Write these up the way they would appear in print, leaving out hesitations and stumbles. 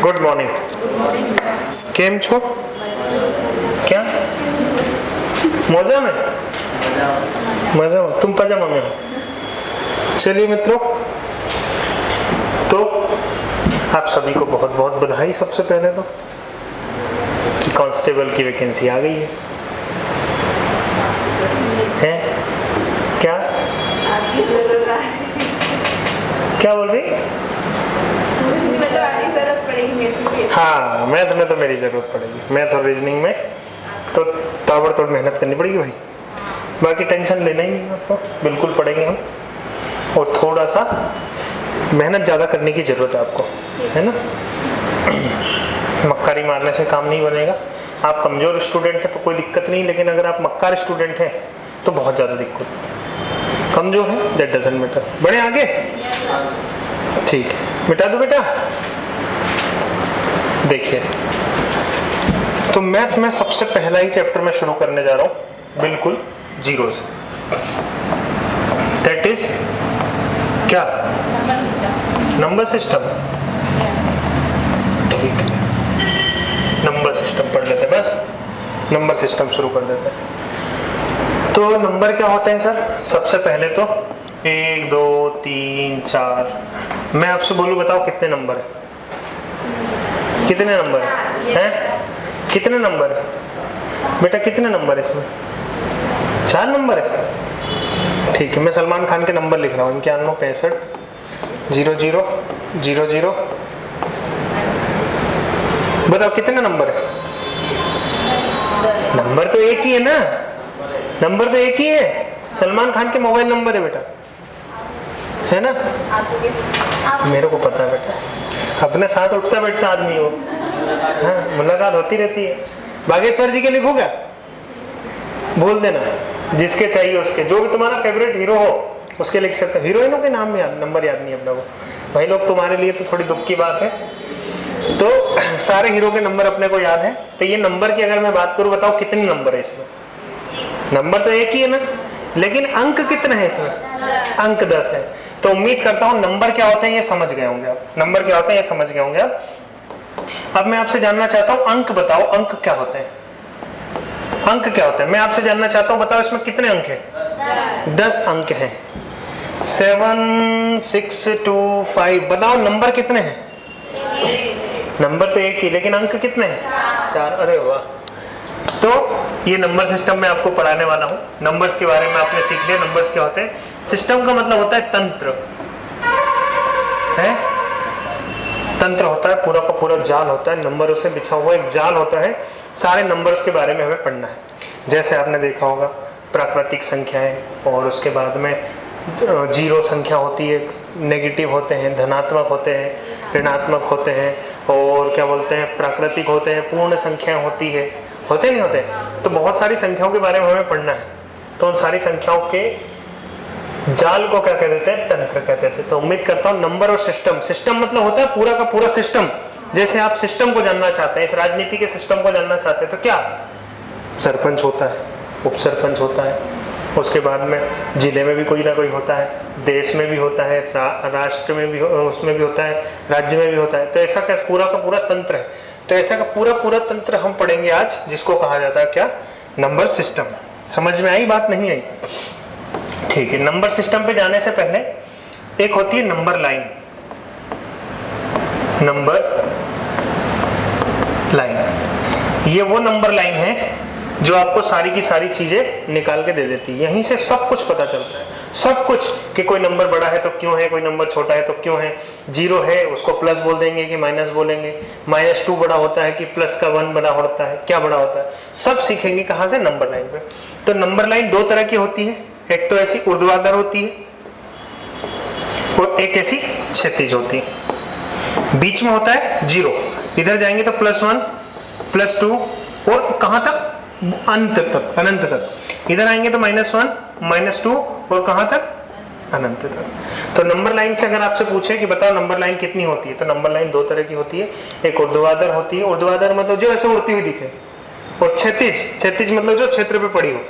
Good morning. केम छो? क्या मौजा में? मजा में? तुम पजामा में हो? चलिए मित्रों, तो आप सभी को बहुत बहुत बधाई। सबसे पहले तो कि कांस्टेबल की वैकेंसी आ गई है? क्या क्या बोल रही? हाँ, मैथ में तो मेरी जरूरत पड़ेगी। मैथ और रीजनिंग में तो ताबड़तोड़ मेहनत करनी पड़ेगी भाई। बाकी टेंशन लेना ही नहीं आपको, बिल्कुल पढ़ेंगे हम। और थोड़ा सा मेहनत ज़्यादा करने की ज़रूरत है आपको, है ना। मक्कारी मारने से काम नहीं बनेगा। आप कमज़ोर स्टूडेंट हैं तो कोई दिक्कत नहीं, लेकिन अगर आप मक्कार स्टूडेंट हैं तो बहुत ज़्यादा दिक्कत है। कमज़ोर है दैट डजंट मैटर। बढ़े आगे? ठीक है, मिटा दो बेटा। देखिए, तो मैथ में सबसे पहला ही चैप्टर मैं शुरू करने जा रहा हूँ बिल्कुल जीरो से। दैट इज क्या? Number system. ठीक है, नंबर सिस्टम पढ़ लेते हैं। बस नंबर सिस्टम शुरू कर देते हैं। तो नंबर क्या होते हैं सर? सबसे पहले तो 1 2 3 4। मैं आपसे बोलूं, बताओ कितने नंबर है? कितने नंबर है? कितने नंबर है बेटा? कितने नंबर है इसमें? 4 नंबर है। ठीक है, मैं सलमान खान के नंबर लिख रहा हूँ। 91 65 00 00। बताओ कितने नंबर है? नंबर तो एक ही है ना। नंबर तो एक ही है। सलमान खान के मोबाइल नंबर है बेटा, है ना। मेरे को पता है बेटा, अपने साथ उठता बैठता आदमी हो। हाँ, मुलाकात होती रहती है। बागेश्वर जी के लिखो क्या? बोल देना, जिसके चाहिए उसके। जो भी तुम्हारा फेवरेट हीरो हो उसके लिख सकते हो। हीरोइनों के नाम याद, नंबर याद नहीं अपने को भाई लोग। तुम्हारे लिए तो थोड़ी दुख की बात है। तो सारे हीरो के नंबर अपने को याद है। तो ये नंबर की अगर मैं बात करूं, बताओ कितने नंबर है इसमें? नंबर तो एक ही है ना, लेकिन अंक कितने हैं इसमें? अंक 10 है। तो उम्मीद करता हूं नंबर क्या होते हैं ये समझ गए होंगे आप। नंबर क्या होते हैं ये समझ गए होंगे आप। अब मैं आपसे जानना चाहता हूं, अंक बताओ, अंक क्या होते हैं? अंक क्या होते हैं मैं आपसे जानना चाहता हूं। बताओ इसमें कितने अंक हैं? 10 अंक हैं। 7 6 2 5। बताओ नंबर कितने हैं? नंबर तो एक ही, लेकिन अंक कितने हैं? 4। अरे वाह। तो ये नंबर सिस्टम में आपको पढ़ाने वाला हूं। नंबर्स के बारे में आपने सीख लिया। नंबर्स क्या होते हैं? सिस्टम का मतलब होता है तंत्र, है? तंत्र होता है, पूरा का पूरा जाल होता है, नंबरों से बिछा हुआ एक जाल होता है। सारे नंबर्स के बारे में हमें पढ़ना है। जैसे आपने देखा होगा प्राकृतिक संख्याएं, और उसके बाद में जीरो संख्या होती है, नेगेटिव होते हैं, धनात्मक होते हैं, ऋणात्मक होते हैं, और क्या बोलते हैं, प्राकृतिक होते हैं, पूर्ण संख्या होती है, होते नहीं होते? तो बहुत सारी संख्याओं के बारे में हमें पढ़ना है। तो उन सारी संख्याओं के जाल को क्या कह देते हैं? तंत्र कहते थे। तो उम्मीद करता हूं नंबर और सिस्टम, सिस्टम मतलब होता है पूरा का पूरा सिस्टम। जैसे आप सिस्टम को जानना चाहते हैं, इस राजनीति के सिस्टम को जानना चाहते हैं, तो क्या सरपंच होता है, उप सरपंच होता है, उसके बाद में जिले में भी कोई ना कोई होता है, देश में भी होता है, राष्ट्र में भी उसमें भी होता है, राज्य में भी होता है। तो ऐसा क्या पूरा का पूरा तंत्र है। तो ऐसा का पूरा पूरा तंत्र हम पढ़ेंगे आज, जिसको कहा जाता है क्या? Number system. समझ में आई बात? नहीं आई? ठीक है। नंबर सिस्टम पे जाने से पहले एक होती है नंबर लाइन। नंबर लाइन, ये वो नंबर लाइन है जो आपको सारी की सारी चीजें निकाल के दे देती है। यहीं से सब कुछ पता चलता है, सब कुछ, कि कोई नंबर बड़ा है तो क्यों है, कोई नंबर छोटा है तो क्यों है, जीरो है उसको प्लस बोल देंगे कि माइनस बोलेंगे, -2 बड़ा होता है कि प्लस का 1 बड़ा होता है, क्या बड़ा होता है, सब सीखेंगे कहाँ से? नंबर लाइन पे। तो नंबर लाइन 2 तरह की होती है। एक तो ऐसी ऊर्ध्वाधर होती है और एक ऐसी क्षैतिज होती है। बीच में होता है जीरो, इधर जाएंगे तो +1 +2 और कहां तक? अंत तक, अनंत तक। इधर आएंगे तो -1 -2 और कहां तक? अनंत तक। तो नंबर लाइन से अगर आपसे पूछे कि बताओ नंबर लाइन कितनी होती है, तो नंबर लाइन 2 तरह की होती है। एक ऊर्ध्वाधर होती है, ऊर्ध्वाधर मतलब जो ऐसे उड़ती हुई दिखे, और क्षैतिज मतलब जो क्षेत्र पे पड़ी हो,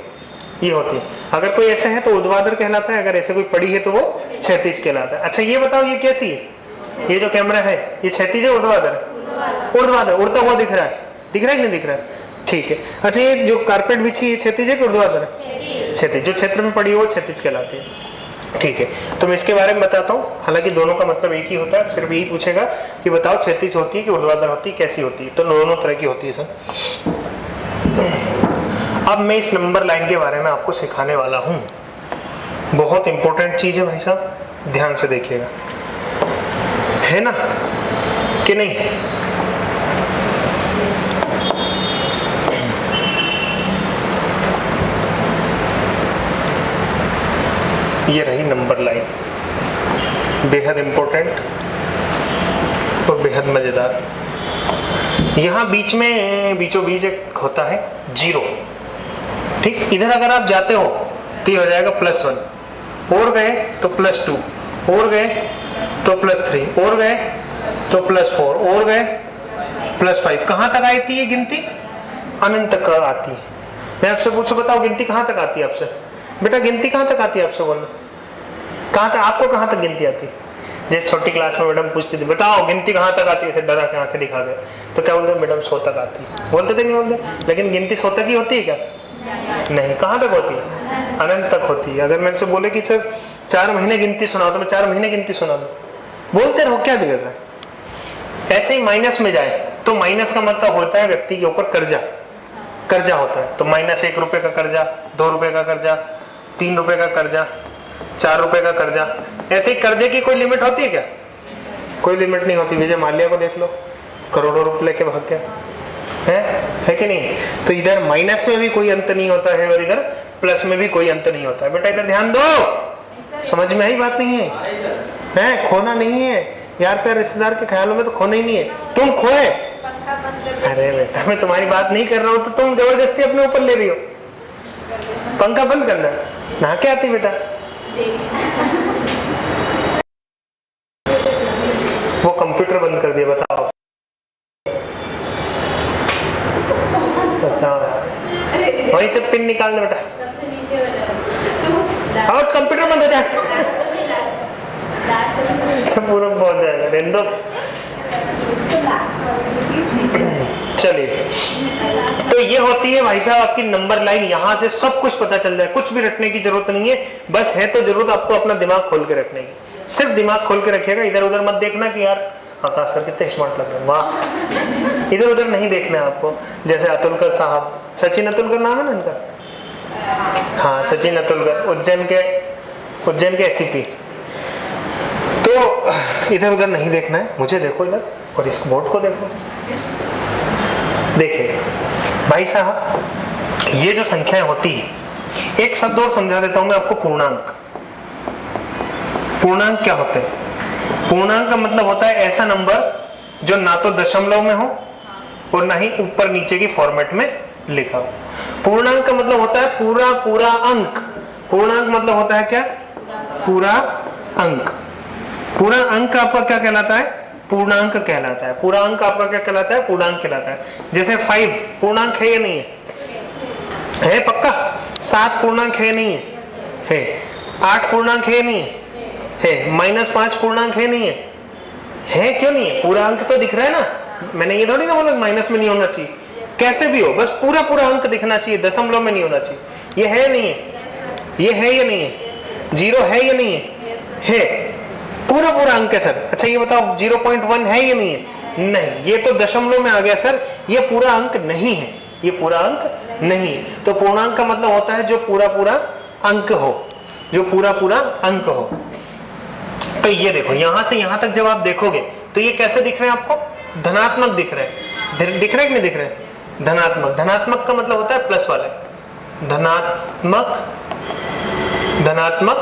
ये होती है। अगर कोई ऐसे है तो ऊर्ध्वाधर कहलाता है, अगर ऐसे कोई पड़ी है तो वो क्षैतिज कहलाता है। अच्छा ये बताओ ये कैसी है? ये जो कैमरा है ये क्षैतिज है ऊर्ध्वाधर? ऊर्ध्वाधर, उड़ता हुआ दिख रहा है, दिख रहा है कि नहीं दिख रहा है? ठीक है। अच्छा ये जो कारपेट बिछी है क्षैतिज है कि ऊर्ध्वाधर है? क्षैतिज। जो क्षेत्र में पड़ी है वो क्षैतिज कहलाती है। ठीक है, तो मैं इसके बारे में बताता हूँ। हालांकि दोनों का मतलब एक ही होता है, सिर्फ यही पूछेगा कि बताओ क्षैतिज होती है कि ऊर्ध्वाधर होती है, कैसी होती है? तो दोनों तरह की होती है सर। अब मैं इस नंबर लाइन के बारे में आपको सिखाने वाला हूँ। बहुत इंपॉर्टेंट चीज है भाई साहब, ध्यान से देखिएगा, है ना कि नहीं? ये रही नंबर लाइन, बेहद इंपॉर्टेंट और बेहद मजेदार। यहां बीच में बीचों बीच एक होता है जीरो, ठीक। इधर अगर आप जाते हो तो ये हो जाएगा +1, और गए तो +2, और गए तो +3, और गए तो +4, और गए +5। कहां तक आई थी ये गिनती? अनंत तक आती है। मैं आपसे पूछूं, बताओ गिनती कहां तक आती है आपसे? बेटा गिनती कहां तक आती है आपसे? बोलना कहां तक, आपको कहां तक गिनती आती है? जैसे छोटी क्लास में मैडम पूछती थी, बताओ गिनती कहां तक आती है, ऐसे डरा के आंखें दिखा गए, तो क्या बोलते? मैडम 100 तक आती है। बोलते थे नहीं बोलते? लेकिन गिनती 100 तक ही होती है क्या? नहीं। कहां तक होती है? अनंत तक होती है। अगर मेरे से बोले कि सर 4 महीने गिनती सुनाओ, तो मैं 4 महीने गिनती सुना दूं, बोलते रहो, क्या बिगड़ रहा है? ऐसे ही माइनस में जाए तो माइनस का मतलब होता है व्यक्ति के ऊपर कर्जा, कर्जा होता है। तो -1 रुपए का कर्जा, 2 रुपए का कर्जा, 3 रुपए का कर्जा, 4 रुपए का कर्जा। ऐसे ही कर्जे की कोई लिमिट होती है क्या? कोई लिमिट नहीं होती। विजय माल्या को देख लो, करोड़ों रुपए लेके भाग गया, है कि नहीं? तो इधर माइनस में भी कोई अंत नहीं होता है और इधर प्लस में भी कोई अंत नहीं होता है। बेटा इधर ध्यान दो, समझ में आई बात? नहीं है, खोना नहीं है यार, प्यार रिश्तेदार के ख्यालों में तो खोना ही नहीं है। तुम खोए? अरे बेटा मैं तुम्हारी बात नहीं कर रहा हूँ, तो तुम जबरदस्ती अपने ऊपर ले रही हो। पंखा बंद करना, नहा के आती बेटा। वो कंप्यूटर बंद कर दिया, बताओ बताओ। वहीं से पिन निकाल दो बेटा, और कंप्यूटर बंद हो जाए, पूरा बहुत जाएगा, रहने दो। चलिए, तो ये होती है भाई साहब आपकी नंबर लाइन। यहां से सब कुछ पता चल जाए, कुछ भी रटने की जरूरत नहीं है। बस है तो जरूरत आपको अपना दिमाग खोल के रखने की, सिर्फ दिमाग खोल के रखिएगा। इधर उधर मत देखना कि यार आकाश सर कितने स्मार्ट लग रहे हैं, वाह। इधर उधर नहीं देखना है आपको। जैसे अतुलकर साहब, सचिन अतुलकर नाम है ना इनका, हाँ सचिन अतुलकर, उज्जैन के SCP। तो इधर उधर नहीं देखना है, मुझे देखो इधर और इस बोर्ड को देखो। देखिए भाई साहब, ये जो संख्याएं होती है, एक शब्द और समझा देता हूं मैं आपको, पूर्णांक। पूर्णांक क्या होते हैं? पूर्णांक का मतलब होता है ऐसा नंबर जो ना तो दशमलव में हो और ना ही ऊपर नीचे की फॉर्मेट में लिखा हो। पूर्णांक का मतलब होता है पूरा पूरा अंक। पूर्णांक मतलब होता है क्या? पूरा अंक। पूरा अंक आपका क्या कहलाता है? पूर्णांक कहलाता है। पूरा अंक आपका क्या कहलाता है? पूर्णांक कहलाता है। जैसे 5 पूर्णांक है या नहीं है? है पक्का? 7 पूर्णांक है नहीं है? है। 8 पूर्णांक है नहीं है? है। -5 पूर्णांक है नहीं है? है, क्यों नहीं है? पूरा अंक तो दिख रहा है ना। मैंने ये थोड़ी ना बोला माइनस में नहीं होना चाहिए, कैसे भी हो, बस पूरा पूरा अंक दिखना चाहिए, दशमलव में नहीं होना चाहिए। ये है नहीं है? ये है या नहीं है? 0 है या नहीं है? है। पूरा पूरा अंक है सर। अच्छा ये बताओ 0.1 है या नहीं है? नहीं, ये तो दशमलव में आ गया सर, ये पूरा अंक नहीं है, ये पूरा अंक नहीं है। तो पूर्णांक का मतलब होता है जो पूरा पूरा अंक हो, जो पूरा पूरा अंक हो। तो ये देखो, यहां से यहां तक जब आप देखोगे तो ये कैसे दिख रहे हैं आपको? धनात्मक दिख रहे हैं। दिख रहे हैं कि नहीं दिख रहे हैं? धनात्मक। धनात्मक का मतलब होता है प्लस वाले। धनात्मक, धनात्मक,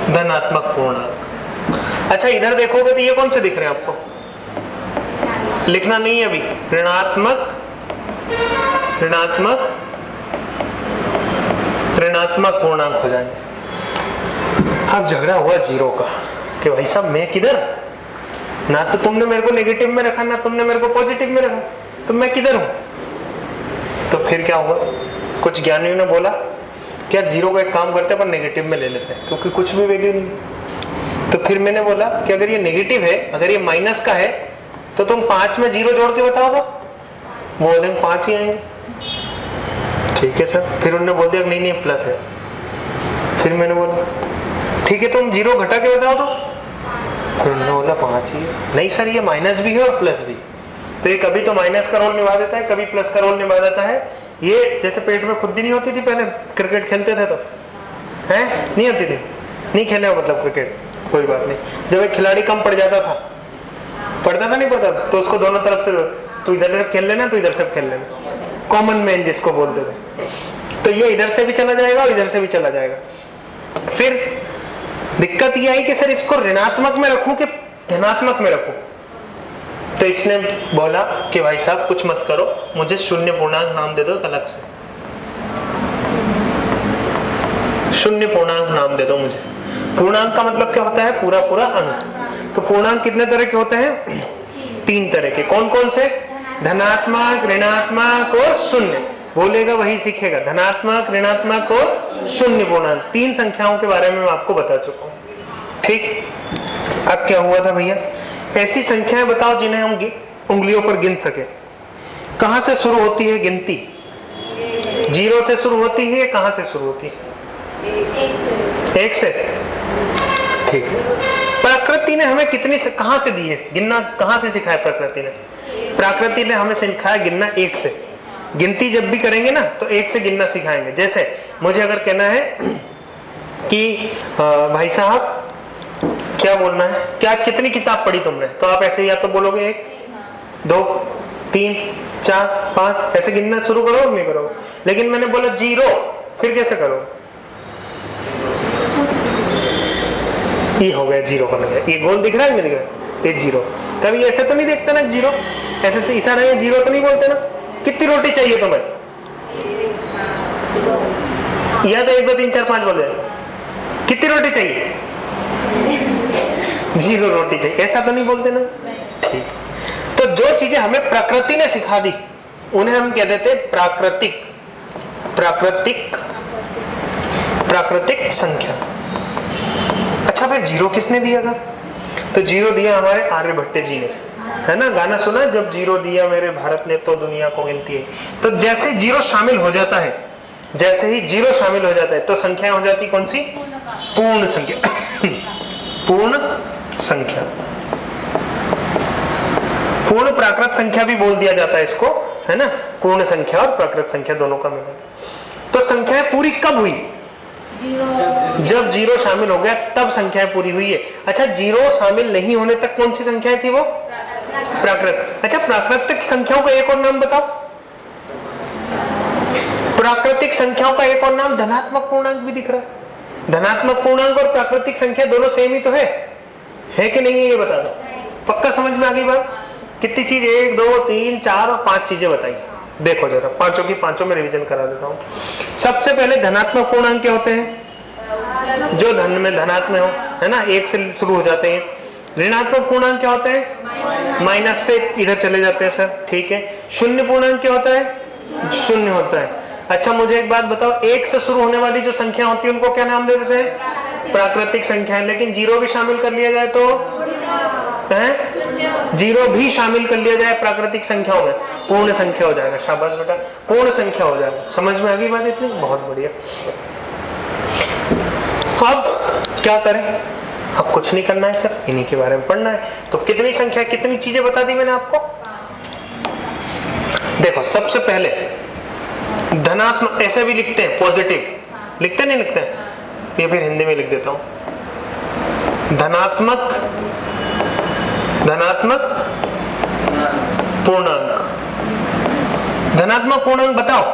धनात्मक पूर्णांक। अच्छा इधर देखोगे तो ये कौन से दिख रहे हैं आपको? लिखना नहीं है अभी। ऋणात्मक, ऋणात्मक, ऋणात्मक पूर्णांक हो जाएंगे। अब झगड़ा हुआ 0 का कि भाई साहब मैं किधर, ना तो तुमने मेरे को नेगेटिव में रखा, ना तुमने मेरे को पॉजिटिव में रखा, तो मैं किधर हूं? तो फिर क्या हुआ? कुछ ज्ञानियों ने बोला कि यार 0 का एक काम करते हैं पर नेगेटिव में ले लेते हैं, क्योंकि कुछ भी वैल्यू नहीं। तो फिर मैंने बोला कि अगर ये नेगेटिव है, अगर ये माइनस का है, तो तुम 5 में 0 जोड़ के बताओ तो वो बोलेंगे 5 ही आएंगे। ठीक है सर। फिर उन्होंने बोल दिया नहीं नहीं प्लस है। फिर मैंने बोला ठीक है तुम 0 घटा के बताओ तो, फिर उन्होंने बोला 5 ही है। नहीं सर ये माइनस भी है और प्लस भी, तो ये कभी तो माइनस का रोल निभा देता है, कभी प्लस का रोल निभा देता है। ये जैसे पेट में खुद्दी नहीं होती थी पहले क्रिकेट खेलते थे तो, है नहीं होती थी, नहीं खेले हो मतलब क्रिकेट, कोई बात नहीं। जब एक खिलाड़ी कम पड़ जाता था, पड़ता था नहीं पड़ता था, तो उसको दोनों तरफ से तू इधर से खेल लेना तू इधर से खेल लेना, कॉमन मैन जिसको बोलते थे। तो ये इधर से भी चला जाएगा और इधर से भी चला जाएगा। फिर दिक्कत ये आई कि सर इसको ऋणात्मक में रखूं कि धनात्मक में रखूं, तो इसने बोला कि भाई साहब कुछ मत करो, मुझे शून्य पूर्णांक नाम दे दो अलग से, शून्य पूर्णांक नाम दे दो मुझे। पूर्णांक का मतलब क्या होता है? पूरा पूरा अंक। तो पूर्णांक कितने तरह के होते हैं? 3 तरह के। कौन कौन से? धनात्मक, ऋणात्मक और शून्य। बोलेगा वही सीखेगा, धनात्मक, ऋणात्मक और शून्य पूर्णांक। 3 संख्याओं के बारे में मैं आपको बता चुका हूं। ठीक। अब क्या हुआ था भैया, ऐसी संख्याएं बताओ जिन्हें हम उंगलियों पर गिन सके। कहां से शुरू होती है गिनती? 0 से शुरू होती है, कहां से शुरू होती है? 1 से। ठीक है। प्रकृति ने हमें कितनी से कहां से दी है गिनना? कहां से सिखाया प्रकृति ने? प्रकृति ने हमें सिखाया गिनना 1 से। गिनती जब भी करेंगे ना तो 1 से गिनना सिखाएंगे। जैसे मुझे अगर कहना है कि भाई साहब क्या बोलना है, क्या कितनी किताब पढ़ी तुमने, तो आप ऐसे या तो बोलोगे 1 2 3 4 5 ऐसे गिनना शुरू करो, नहीं करो। लेकिन मैंने बोला 0, फिर कैसे करो? ये हो गया 0 बन गया। ये गोल दिख रहा है नहीं दिख रहा? ये 0। कभी ऐसे तो नहीं देखते ना 0, ऐसे से इशारा है 0 तो नहीं बोलते ना। कितनी रोटी चाहिए तुम्हें? या तो 1 2 3 4 5 बोल रहे। कितनी रोटी चाहिए? 0 रोटी चाहिए, ऐसा तो नहीं बोलते ना। ठीक। तो जो चीजें हमें प्रकृति ने सिखा दी उन्हें हम कह देते प्राकृतिक प्राकृतिक प्राकृतिक संख्या। अच्छा फिर 0 किसने दिया था? तो 0 दिया हमारे आर्यभट्ट जी ने, है ना। गाना सुना, जब 0 दिया मेरे भारत ने तो दुनिया को गिनती है। तो जैसे 0 शामिल हो जाता है, जैसे ही 0 शामिल हो जाता है तो संख्या हो जाती कौन सी? पूर्ण संख्या। पूर्ण संख्या, पूर्ण प्राकृत संख्या भी बोल दिया जाता है इसको, है ना। पूर्ण संख्या और प्राकृत संख्या दोनों का मिला। तो संख्या पूरी कब हुई? जब 0 शामिल हो गया तब संख्याएं पूरी हुई है। अच्छा 0 शामिल नहीं होने तक कौन सी संख्याएं थी वो? प्राकृत। अच्छा प्राकृतिक संख्याओं का एक और नाम बताओ। प्राकृतिक संख्याओं का एक और नाम धनात्मक पूर्णांक भी दिख रहा है। धनात्मक पूर्णांक और प्राकृतिक संख्या दोनों सेम ही तो है कि नहीं है? ये बता दो। पक्का समझ में आ गई बात? कितनी चीज? 1 2 3 4 और 5 चीजें बताई। देखो जरा, पांचों की पांचों में रिवीजन करा देता हूँ। सबसे पहले धनात्मक पूर्णांक क्या होते हैं? जो धन में धनात्मक हो, है ना, 1 से शुरू हो जाते हैं। ऋणात्मक पूर्णांक क्या होते हैं? माइनस से इधर चले जाते हैं सर, ठीक है। शून्य पूर्णांक क्या होता है? शून्य होता है। अच्छा मुझे एक बात बताओ, 1 से शुरू होने वाली जो संख्या होती है उनको क्या नाम दे देते हैं? प्राकृतिक संख्या। लेकिन 0 भी शामिल कर लिया जाए तो है, 0 भी शामिल कर लिया जाए प्राकृतिक संख्याओं में, पूर्ण संख्या हो जाएगा। शाबाश बेटा, पूर्ण संख्या हो जाएगा। समझ में आ गई बात इतनी? बहुत बढ़िया। अब क्या करें? अब कुछ नहीं करना है सर, इन्हीं के बारे में पढ़ना है। तो कितनी संख्या, कितनी चीजें बता दी मैंने आपको। देखो सबसे पहले धनात्मक, ऐसे भी लिखते हैं, पॉजिटिव लिखते नहीं लिखते हैं, ये फिर हिंदी में लिख देता हूं। धनात्मक धनात्मक पूर्णांक। धनात्मक पूर्णांक बताओ।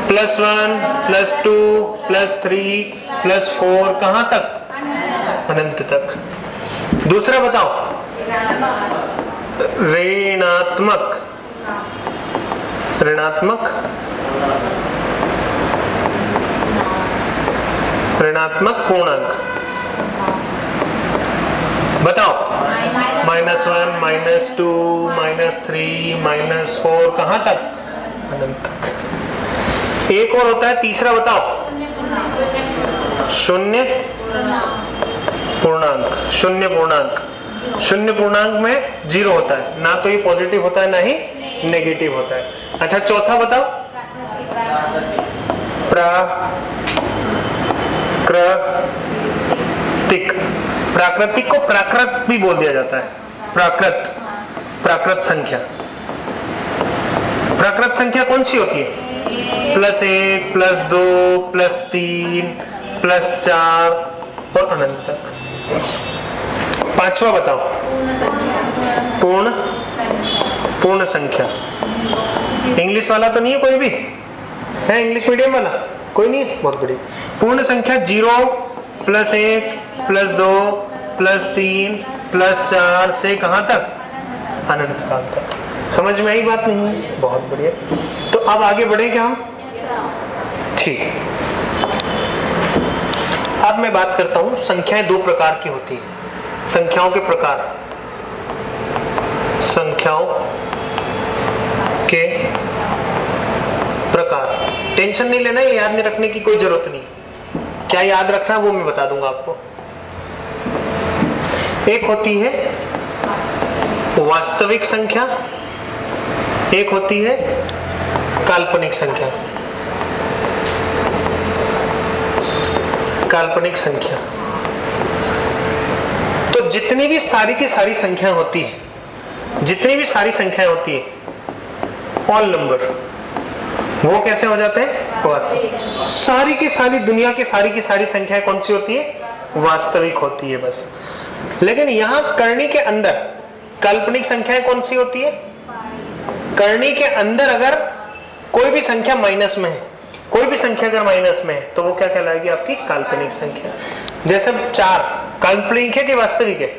+1 +2 +3 +4 कहां तक? अनंत तक। दूसरा बताओ ऋणात्मक ऋणात्मक ऋणात्मक पूर्णांक बताओ। -1 -2 -3 -4 कहां तक? अनंत तक। एक और होता है तीसरा, बताओ। शून्य पूर्णांक। शून्य पूर्णांक शून्य पूर्णांक में 0 होता है, ना तो ये पॉजिटिव होता है ना ही नेगेटिव होता है। अच्छा चौथा बताओ, प्राकृतिक। प्राकृतिक को प्राकृत भी बोल दिया जाता है, प्राकृत, प्राकृत संख्या। प्राकृत संख्या कौन सी होती है? +1, +2, +3, +4 और अनंत तक। पांचवा बताओ, पूर्ण संख्या। इंग्लिश वाला तो नहीं है कोई भी? है इंग्लिश मीडियम वाला कोई नहीं है? बहुत बढ़िया। पूर्ण संख्या 0, +1, +2, +3, +4 से कहां तक? अनंत काल तक। समझ में आई बात नहीं? बहुत बढ़िया। तो अब आगे बढ़े क्या हम? ठीक। अब मैं बात करता हूं, संख्याएं दो प्रकार की होती हैं। संख्याओं के प्रकार, संख्याओं के प्रकार। टेंशन नहीं लेना, ये याद नहीं रखने की कोई जरूरत नहीं। क्या याद रखना है वो मैं बता दूंगा आपको। एक होती है वास्तविक संख्या, एक होती है काल्पनिक संख्या। काल्पनिक संख्या तो जितनी भी सारी की सारी संख्याएं होती है, जितनी भी सारी संख्याएं होती है, ऑल नंबर, वो कैसे हो जाते हैं? वास्तविक। सारी की सारी दुनिया की सारी संख्याएं कौन सी होती है? वास्तविक होती है बस। लेकिन यहां करनी के अंदर काल्पनिक संख्याएं कौन सी होती है? करनी के अंदर अगर कोई भी संख्या माइनस में है, कोई भी संख्या अगर माइनस में है तो वो क्या कहलाएगी? आपकी काल्पनिक संख्या। जैसे 4 काल्पनिक है कि वास्तविक है?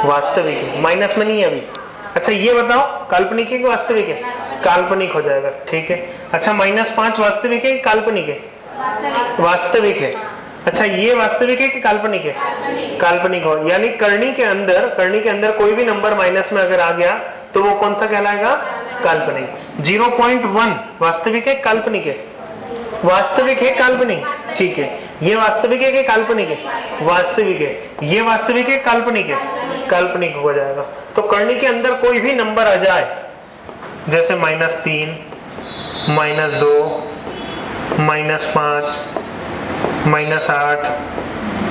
वास्तविक है, माइनस में नहीं है अभी। अच्छा ये बताओ, काल्पनिक है कि वास्तविक है? काल्पनिक हो जाएगा, ठीक है। अच्छा -5 वास्तविक है कि काल्पनिक है? वास्तविक है। अच्छा ये वास्तविक है कि काल्पनिक है? काल्पनिक हो, यानी करनी के अंदर कोई भी नंबर माइनस में अगर आ गया तो वो कौन सा कहलाएगा? काल्पनिक। 0.1 वास्तविक है काल्पनिक है? वास्तविक है काल्पनिक, ठीक है। ये वास्तविक है कि काल्पनिक है? वास्तविक है। ये वास्तविक है काल्पनिक है? काल्पनिक हो जाएगा। तो करनी के अंदर कोई भी नंबर आ जाए, जैसे -3, -2, -5, -8,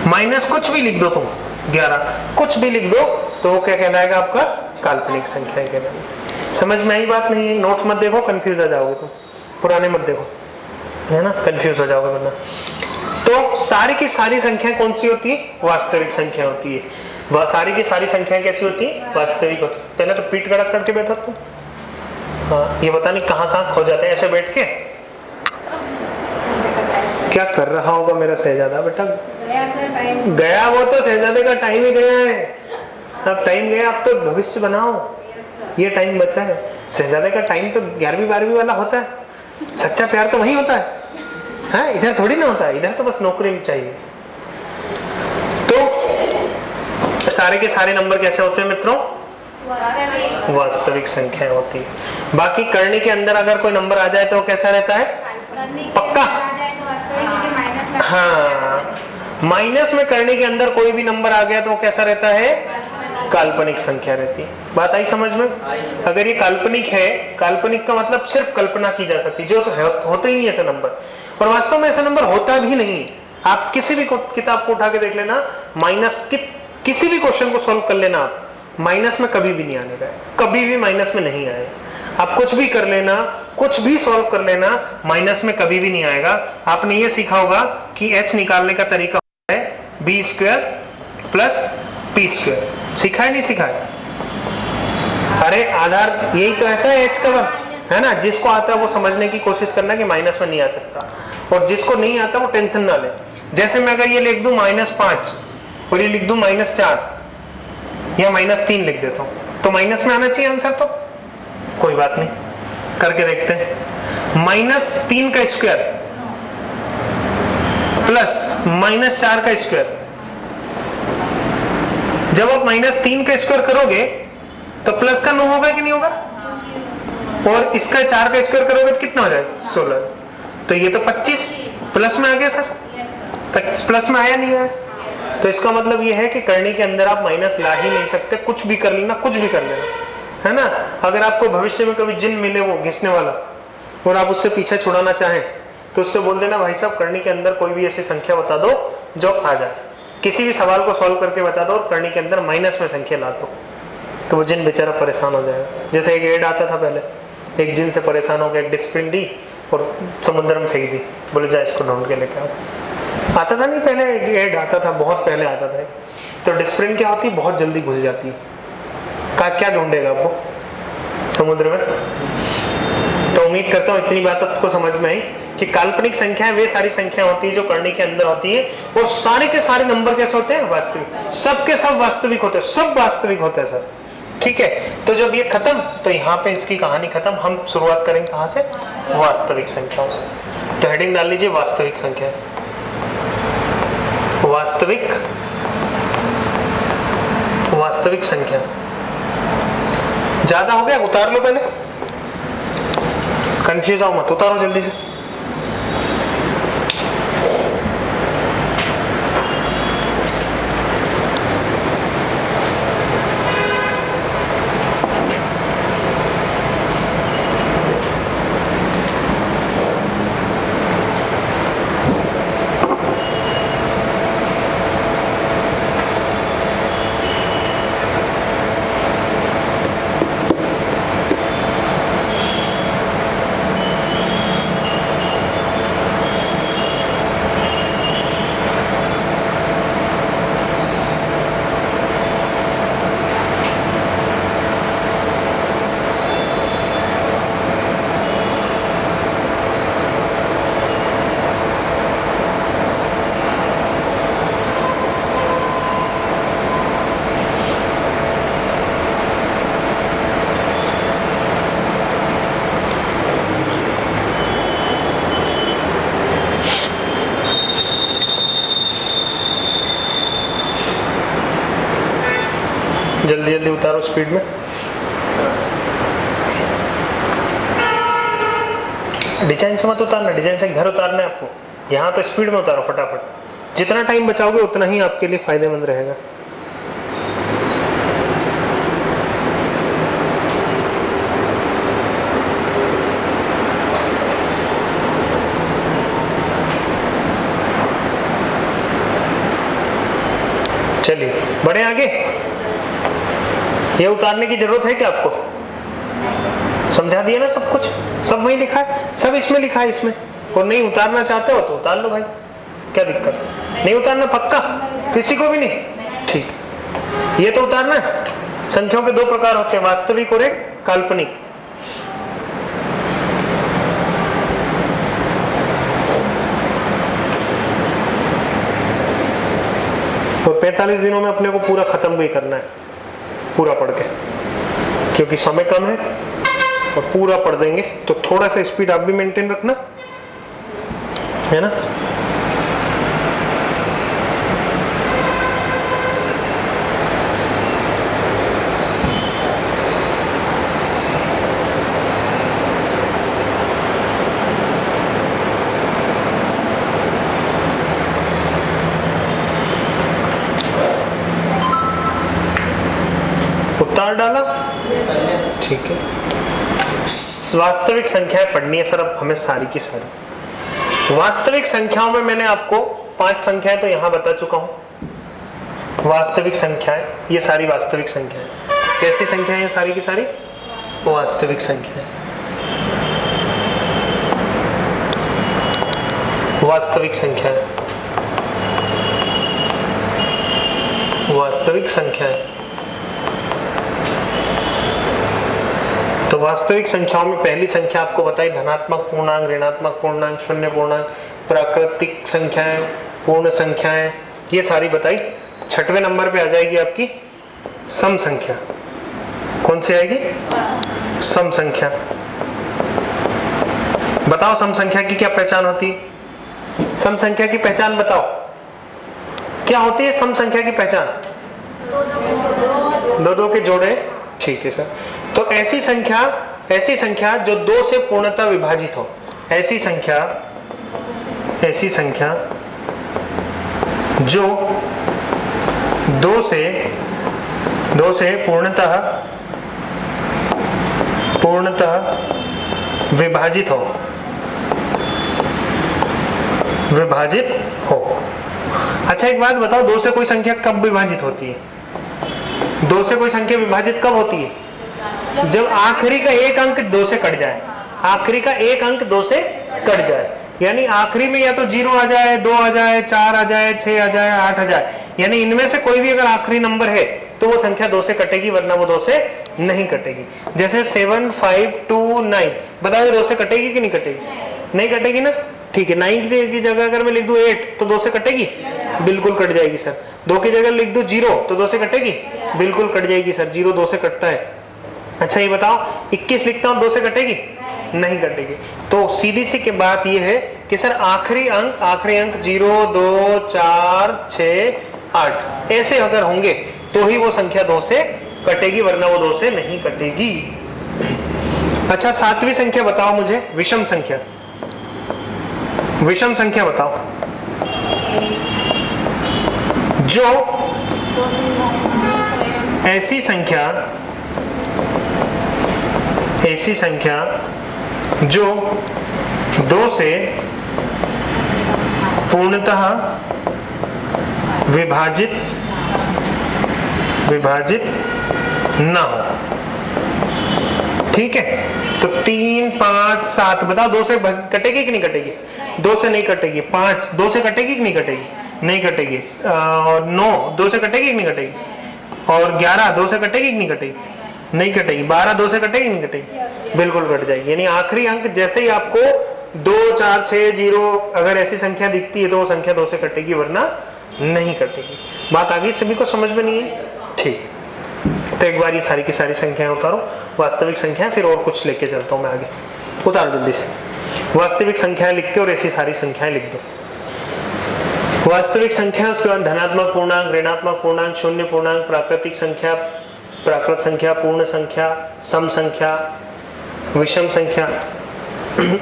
माइनस कुछ भी लिख दो तुम, 11 कुछ भी लिख दो तो वो क्या कहलाएगा? आपका काल्पनिक संख्या कहलाएगा। समझ में आई बात नहीं है? नोट्स मत देखो, कंफ्यूज हो जाओगे तुम, पुराने मत देखो, है ना, कंफ्यूज हो जाओगे वरना। तो सारी की सारी संख्या कौन सी होती है? वास्तविक संख्या होती है। वह सारी की सारी संख्या कैसी होती है? वास्तविक होती है। पहले तो पीठ गड़क करके बैठो तुम। हाँ ये पता नहीं कहाँ खो जाते हैं ऐसे बैठ के। क्या कर रहा होगा मेरा शहजादा बेटा? गया वो तो शहजादे का टाइम ही गया है। अब टाइम गया, अब तो भविष्य बनाओ। ये टाइम बचा है। शहजादे का टाइम तो 11वीं 12वीं वाला होता है। सच्चा प्यार तो वही होता है, हाँ इधर थोड़ी ना होता है। इधर तो बस नौकरी चाहिए। तो सारे के सारे नंबर कैसे होते हैं मित्रों? वास्तविक संख्या होती है। बाकी करने के अंदर अगर कोई नंबर आ जाए तो कैसा रहता है? पक्का। हाँ माइनस में करने के अंदर कोई भी नंबर आ गया तो वो कैसा रहता है? काल्पनिक संख्या रहती है। बात आई समझ में? अगर ये काल्पनिक है, काल्पनिक का मतलब सिर्फ कल्पना की जा सकती है, जो तो होते ही नहीं ऐसा नंबर, और वास्तव में ऐसा नंबर होता भी नहीं। आप किसी भी किताब को उठा के देख लेना, किसी भी क्वेश्चन को सॉल्व कर लेना, आप माइनस में कभी भी नहीं आने का है, कभी भी माइनस में नहीं आए। आप कुछ भी कर लेना, कुछ भी सॉल्व कर लेना, माइनस में कभी भी नहीं आएगा। आपने ये सीखा होगा कि h निकालने का तरीका है b² + p²। सीखा है नहीं सीखा है? अरे आधार यही तो रहता है h का वर्ग, है ना। जिसको आता है वो समझने की कोशिश करना कि माइनस में नहीं आ सकता, और जिसको नहीं आता वो टेंशन ना ले। जैसे मैं अगर ये लिख दूं -5 और ये लिख दूं -4 या -3 लिख देता हूं, तो माइनस में आना चाहिए आंसर। तो कोई बात नहीं, करके देखते हैं। -3 का स्क्वायर प्लस -4 का स्क्वायर, जब आप -3 का स्क्वायर करोगे तो प्लस का 9 होगा कि नहीं होगा? और इसका 4 का स्क्वायर करोगे तो कितना हो जाएगा? 16। तो ये तो 25 प्लस में आ गया सर, प्लस में आया नहीं आया? तो तो इसका मतलब ये है कि करनी के अंदर आप माइनस ला ही नहीं सकते, कुछ भी कर लेना, कुछ भी कर लेना, है ना। अगर आपको भविष्य में कभी जिन मिले वो घिसने वाला और आप उससे पीछे छुड़ाना चाहें तो उससे बोल देना भाई साहब करनी के अंदर कोई भी ऐसी संख्या बता दो जो आ जाए, किसी भी सवाल को सॉल्व करके बता दो और करनी के अंदर माइनस में संख्या ला दो, तो वो जिन बेचारा परेशान हो जाएगा। जैसे एक एड आता था पहले, एक जिन से परेशान हो गया, एक डिस्प्रिन दी और समुद्र में फेंक दी, बोले जा इसको ढूंढ के लेके आओ। आता था नहीं पहले, एड आता था, बहुत पहले आता था। तो डिस्प्रिन क्या होती है, बहुत जल्दी घुल जाती है, क्या ढूंढेगा वो समुद्र में। तो उम्मीद करता हूँ इतनी बात आपको समझ में आई कि काल्पनिक संख्याएं वे सारी संख्या होती है जो करनी के अंदर होती है, और सारे के सारे नंबर कैसे होते हैं, वास्तविक, सबके सब वास्तविक होते हैं, सब वास्तविक होते हैं सर, ठीक है। तो जब ये खत्म तो यहाँ पे इसकी कहानी खत्म। हम शुरुआत करेंगे कहाँ से, वास्तविक संख्याओं से। तो हेडिंग डाल लीजिए वास्तविक संख्या, वास्तविक संख्या। ज्यादा हो गया, उतार लो पहले, कंफ्यूज आओ मत, उतारो जल्दी से। जल्दी जल्दी उतारो स्पीड में। डिजाइन से मत उतारना, डिजाइन से घर उतारना है आपको, यहाँ तो स्पीड में उतारो फटाफट। जितना टाइम बचाओगे उतना ही आपके लिए फायदेमंद रहेगा। चलिए बढ़े आगे। ये उतारने की जरूरत है क्या आपको, समझा दिया ना सब कुछ, सब वही लिखा है, सब इसमें लिखा है इसमें। और नहीं उतारना चाहते हो तो उतार लो भाई, क्या दिक्कत। नहीं उतारना पक्का, किसी को भी नहीं, ठीक। ये तो उतारना है। संख्याओं के दो प्रकार होते हैं, वास्तविक और एक काल्पनिक। और 45 दिनों में अपने को पूरा खत्म भी करना है, पूरा पढ़ के, क्योंकि समय कम है और पूरा पढ़ देंगे। तो थोड़ा सा स्पीड आप भी मेंटेन रखना, है ना। उतार डाला, ठीक है। वास्तविक संख्याएं पढ़नी है सर अब हमें सारी की सारी। वास्तविक संख्याओं में मैंने आपको 5 संख्याएं तो यहां बता चुका हूं। वास्तविक संख्याएं, ये सारी वास्तविक संख्याएं। कैसी संख्याएं हैं सारी की सारी, वास्तविक संख्याएं। वास्तविक संख्याएं, वास्तविक संख्याएं। तो वास्तविक संख्याओं में पहली संख्या आपको बताई धनात्मक पूर्णांक, ऋणात्मक पूर्णांक, शून्य पूर्णांक, प्राकृतिक संख्याएं, पूर्ण संख्याएं, ये सारी बताई। 6वें नंबर पे आ जाएगी आपकी सम संख्या। कौन सी आएगी, सम संख्या। बताओ सम संख्या की क्या पहचान होती है, सम संख्या की पहचान बताओ क्या होती है। सम संख्या की पहचान दो दो के जोड़े, ठीक है सर। तो ऐसी संख्या जो 2 से पूर्णतः विभाजित हो, ऐसी संख्या जो दो से पूर्णतः विभाजित हो। अच्छा एक बात बताओ, दो से कोई संख्या कब विभाजित होती है? दो से कोई संख्या विभाजित कब होती है? जब आखिरी का एक अंक दो से कट जाए। आखिरी का एक अंक दो से कट जाए, यानी आखिरी में या तो 0 आ जाए, 2 आ जाए, 4 आ जाए, 6 आ जाए, 8 आ जाए, यानी इनमें से कोई भी अगर आखिरी नंबर है तो वो संख्या 2 से कटेगी, वरना वो 2 से नहीं कटेगी। जैसे 7, 5, 2, 9, बताओ 2 से कटेगी कि नहीं कटेगी? नहीं कटेगी ना। ठीक है, 9 की जगह अगर मैं लिख दूं 8 तो 2 से कटेगी? बिल्कुल कट जाएगी सर। 2 की जगह लिख दूं 0 तो 2 से कटेगी? बिल्कुल कट जाएगी सर, 0 2 से कटता है। अच्छा ये बताओ 21 लिखता हूं 2 से कटेगी? नहीं कटेगी। तो सीधी सी की बात ये है कि सर आखिरी अंक 0, 2, 4, 6, 8 ऐसे अगर होंगे तो ही वो संख्या 2 से कटेगी, वरना वो 2 से नहीं कटेगी। अच्छा 7वीं संख्या बताओ मुझे, विषम संख्या। विषम संख्या बताओ, जो ऐसी संख्या जो 2 से पूर्णतः विभाजित ना हो। ठीक है, तो 3, 5, 7 बताओ 2 से कटेगी कि नहीं कटेगी? 2 से नहीं कटेगी। 5 2 से कटेगी कि नहीं कटेगी? नहीं कटेगी। और 9 2 से कटेगी कि नहीं कटेगी? और 11 2 से कटेगी कि नहीं कटेगी? नहीं कटेगी। 12 2 से कटेगी नहीं कटेगी? बिल्कुल कट जाएगी। यानी आखिरी अंक जैसे ही आपको 2, 4, 6, 0 अगर ऐसी संख्या दिखती है तो वो संख्या 2 से कटेगी, वरना नहीं कटेगी। बात आ गई? सभी को समझ में नहीं है? ठीक, तो एक बार ये सारी की सारी संख्याएं उतारो, वास्तविक संख्या, फिर और कुछ लेके चलता हूं मैं आगे। उतार जल्दी से वास्तविक संख्याएं लिख के और ऐसी सारी संख्याएं लिख दो। वास्तविक संख्या, उसके बाद धनात्मक पूर्णांक, ऋणात्मक पूर्णांक, शून्य पूर्णांक, प्राकृतिक संख्या, प्राकृत संख्या, पूर्ण संख्या, सम संख्या, विषम संख्या।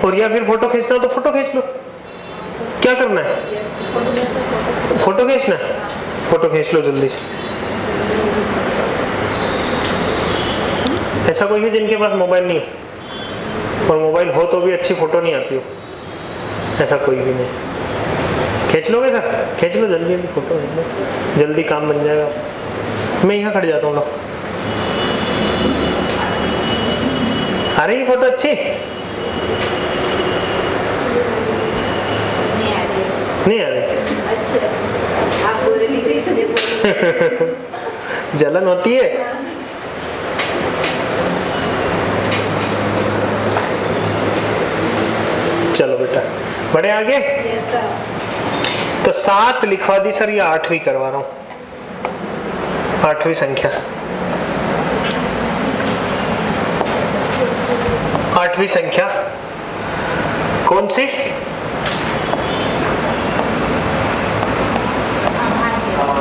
और या फिर फोटो खींचना तो फोटो खींच लो। क्या करना है? फोटो खींचना है, फोटो खींच लो जल्दी से। ऐसा कोई है जिनके पास मोबाइल नहीं हो, और मोबाइल हो तो भी अच्छी फोटो नहीं आती हो? ऐसा कोई भी नहीं। खींच लोगे सर? खींच लो जल्दी जल्दी, फोटो खींच लो, जल्दी काम बन जाएगा। मैं यहाँ खड़ जाता हूँ। लो आ रही फोटो अच्छी? नहीं आ रही? अच्छा, आप बोले जलन होती है। चलो बेटा बढ़े आगे। तो 7 लिखवा दी सर, ये 8वीं करवा रहा हूं। 8वीं संख्या, 8वीं संख्या कौन सी?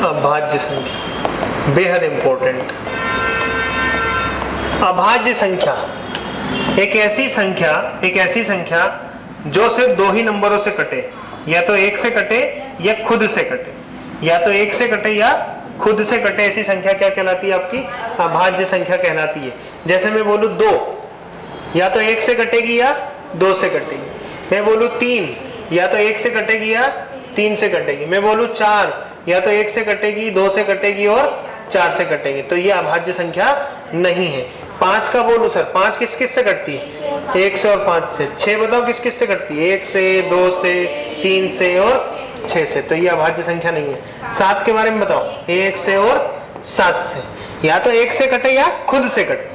अभाज्य संख्या, बेहद इंपॉर्टेंट। अभाज्य संख्या एक ऐसी संख्या जो सिर्फ 2 ही नंबरों से कटे, या तो 1 से कटे या खुद से कटे, या तो 1 से कटे या खुद से कटे। ऐसी संख्या क्या कहलाती है? आपकी अभाज्य संख्या कहलाती है। जैसे मैं बोलूं 2, या तो 1 से कटेगी या 2 से कटेगी। मैं बोलूं 3, या तो 1 से कटेगी या 3 से कटेगी। मैं बोलूं 4, या तो 1 से कटेगी, 2 से कटेगी और 4 से कटेगी। तो ये अभाज्य संख्या नहीं है। 5 का बोलूं सर, 5 किस किस से कटती है? 1 से और 5 से। 6 बताओ किस किस से कटती है? 1 से, 2 से, 3 से और 6 से। तो ये अभाज्य संख्या नहीं है। 7 के बारे में बताओ, 1 से और 7 से। या तो 1 से कटे या खुद से कटे,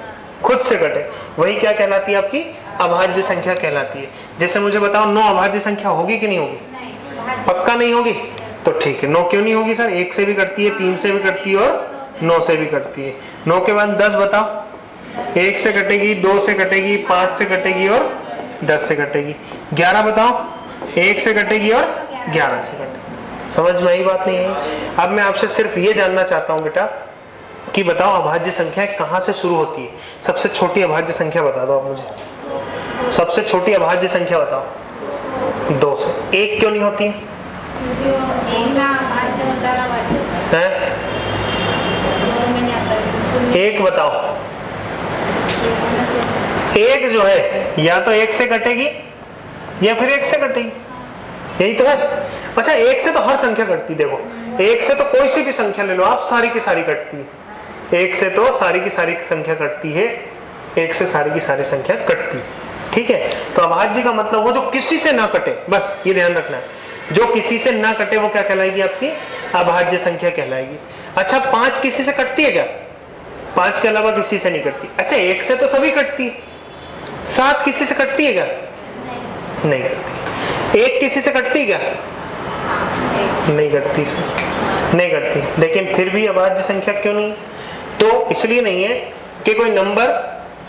खुद से कटे, वही क्या कहलाती है? आपकी अभाज्य संख्या कहलाती है। जैसे मुझे बताओ 9 अभाज्य संख्या होगी कि नहीं होगी? पक्का नहीं होगी? तो ठीक है। 9 क्यों नहीं होगी सर? 1 से भी कटती है, 3 से भी कटती है और 9 से भी कटती है। 9 के बाद 10 बताओ, 1 से कटेगी, 2 से कटेगी, 5 से कटेगी और 10 से कटेगी। 11 बताओ, 1 से कटेगी और 11 से कटेगी। समझ में आई बात नहीं है? अब मैं आपसे सिर्फ ये जानना चाहता हूँ बेटा कि बताओ अभाज्य संख्या कहाँ से शुरू होती है? सबसे छोटी अभाज्य संख्या बता दो आप मुझे। सबसे छोटी अभाज्य संख्या बताओ। 2 से। 1 क्यों नहीं होती है? एक बताओ, एक जो है या तो एक से कटेगी या फिर एक से कटेगी, यही तो है। अच्छा एक से तो हर संख्या कटती, देखो एक से तो कोई सी भी संख्या ले लो आप, सारी की सारी कटती है। एक से तो सारी की सारी संख्या कटती है, एक से सारी की सारी संख्या कटती है, ठीक है। तो अभाज्य का मतलब वो जो किसी से ना कटे, बस ये ध्यान रखना है, जो किसी से ना कटे वो क्या कहलाएगी, आपकी अभाज्य संख्या कहलाएगी। अच्छा 5 किसी से कटती है क्या? 5 के अलावा किसी से नहीं कटती। अच्छा 1 से तो सभी कटती है। 7 किसी से कटती है क्या? नहीं कटती। 1 किसी से कटती है क्या? नहीं कटती, नहीं कटती। लेकिन फिर भी अभाज्य संख्या क्यों नहीं? तो इसलिए नहीं है कि कोई नंबर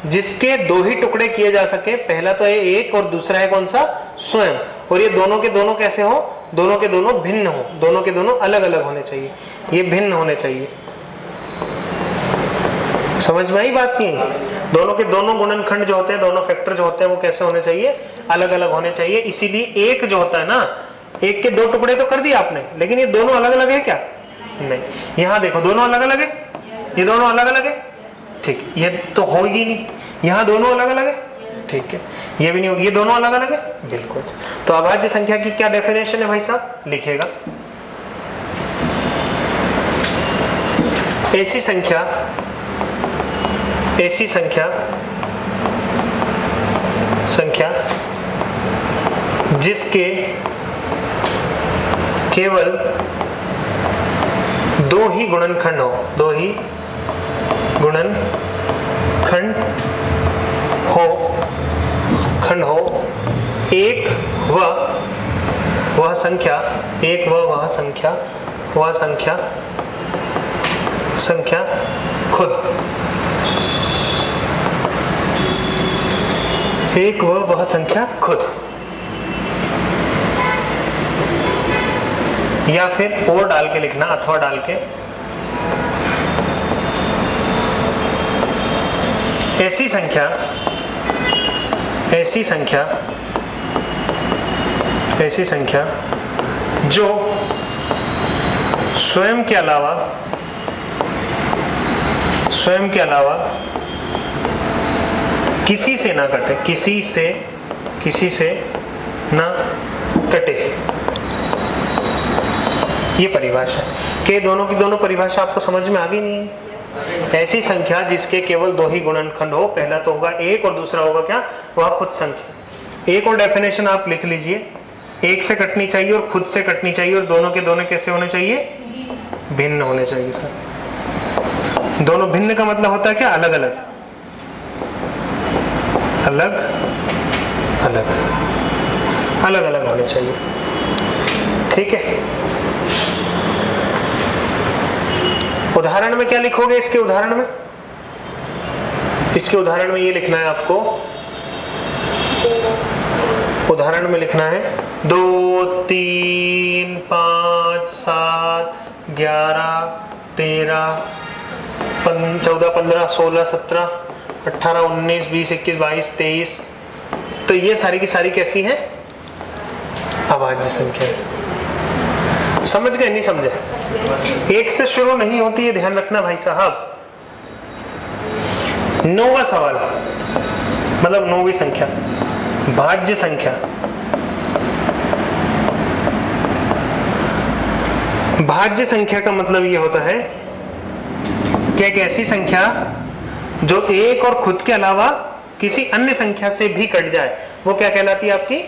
जिसके दो ही टुकड़े किए जा सके, पहला तो है एक और दूसरा है कौन सा, स्वयं, और ये दोनों के दोनों कैसे हो, दोनों के दोनों भिन्न हो, दोनों के दोनों अलग अलग होने चाहिए, ये भिन्न होने चाहिए। समझ में आई बात? नहीं, दोनों के दोनों गुणनखंड जो होते हैं, दोनों फैक्टर जो होते हैं, वो कैसे होने चाहिए, अलग अलग होने चाहिए। इसीलिए एक जो होता है ना, एक के 2 टुकड़े तो कर दिए आपने, लेकिन ये दोनों अलग अलग है क्या? नहीं। यहां देखो दोनों अलग अलग है, ये दोनों अलग अलग है, ठीक, ये तो होगी नहीं। यहाँ दोनों अलग अलग है, ठीक है, ये भी नहीं होगी, ये दोनों अलग अलग है, बिल्कुल। तो अभाज्य संख्या की क्या डेफिनेशन है भाई साहब, लिखिएगा। ऐसी संख्या जिसके केवल 2 ही गुणनखंड हो, 2 ही गुणनखंड हो, एक वह संख्या खुद, एक वह संख्या खुद, या फिर और डाल के लिखना, अथवा डाल के, ऐसी संख्या जो स्वयं के अलावा किसी से ना कटे, किसी से ना कटे। ये परिभाषा के दोनों की दोनों परिभाषा आपको समझ में आ गई नहीं है? ऐसी संख्या जिसके केवल 2 ही गुणनखंड हो, पहला तो होगा एक और दूसरा होगा क्या, वह खुद संख्या। एक और डेफिनेशन आप लिख लीजिए, एक से कटनी चाहिए और खुद से कटनी चाहिए, और दोनों के दोनों कैसे होने चाहिए, भिन्न होने चाहिए। सर दोनों भिन्न का मतलब होता है क्या, अलग अलग, अलग अलग, अलग अलग होने चाहिए, ठीक है। उदाहरण में क्या लिखोगे, इसके उदाहरण में ये लिखना है आपको, उदाहरण में लिखना है 2, 3, 5, 7, 11, 13, 14, 15, 16, 17, 18, 19, 20, 21, 22, 23। तो ये सारी की सारी कैसी है, अभाज्य संख्या है। समझ गए, नहीं समझे? एक से शुरू नहीं होती है, ध्यान रखना भाई साहब। 9वां सवाल, मतलब 9वीं संख्या, भाज्य संख्या। भाज्य संख्या का मतलब ये होता है कि एक ऐसी संख्या जो एक और खुद के अलावा किसी अन्य संख्या से भी कट जाए, वो क्या कहलाती है, आपकी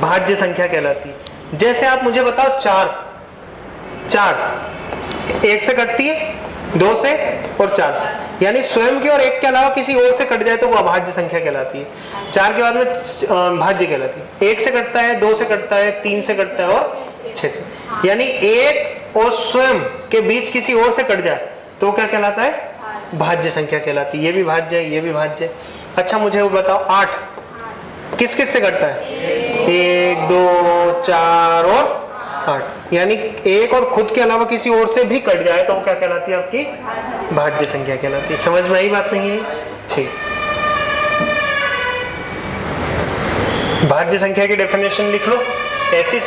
भाज्य संख्या कहलाती है। जैसे आप मुझे बताओ 4 1 से कटती है, 2 से और 4 से, यानी स्वयं के और एक के अलावा किसी और से कट जाए तो वो अभाज्य संख्या कहलाती है। 4 के बाद में भाज्य कहलाती है। 1 से कटता है, 2 से कटता है, 3 से कटता है और 6 से, यानी एक और स्वयं के बीच किसी और से कट जाए तो क्या कहलाता है, भाज्य संख्या कहलाती है। ये भी भाज्य है, ये भी भाज्य है। अच्छा मुझे वो बताओ 8 किस किस से कटता है, 1, 2, 4 और 8, यानी एक और खुद के अलावा किसी और से भी कट जाए तो वो क्या कहलाती है, आपकी भाज्य संख्या कहलाती है। समझ में आई बात नहीं है? ठीक। भाज्य संख्या की डेफिनेशन लिख लो। ऐसी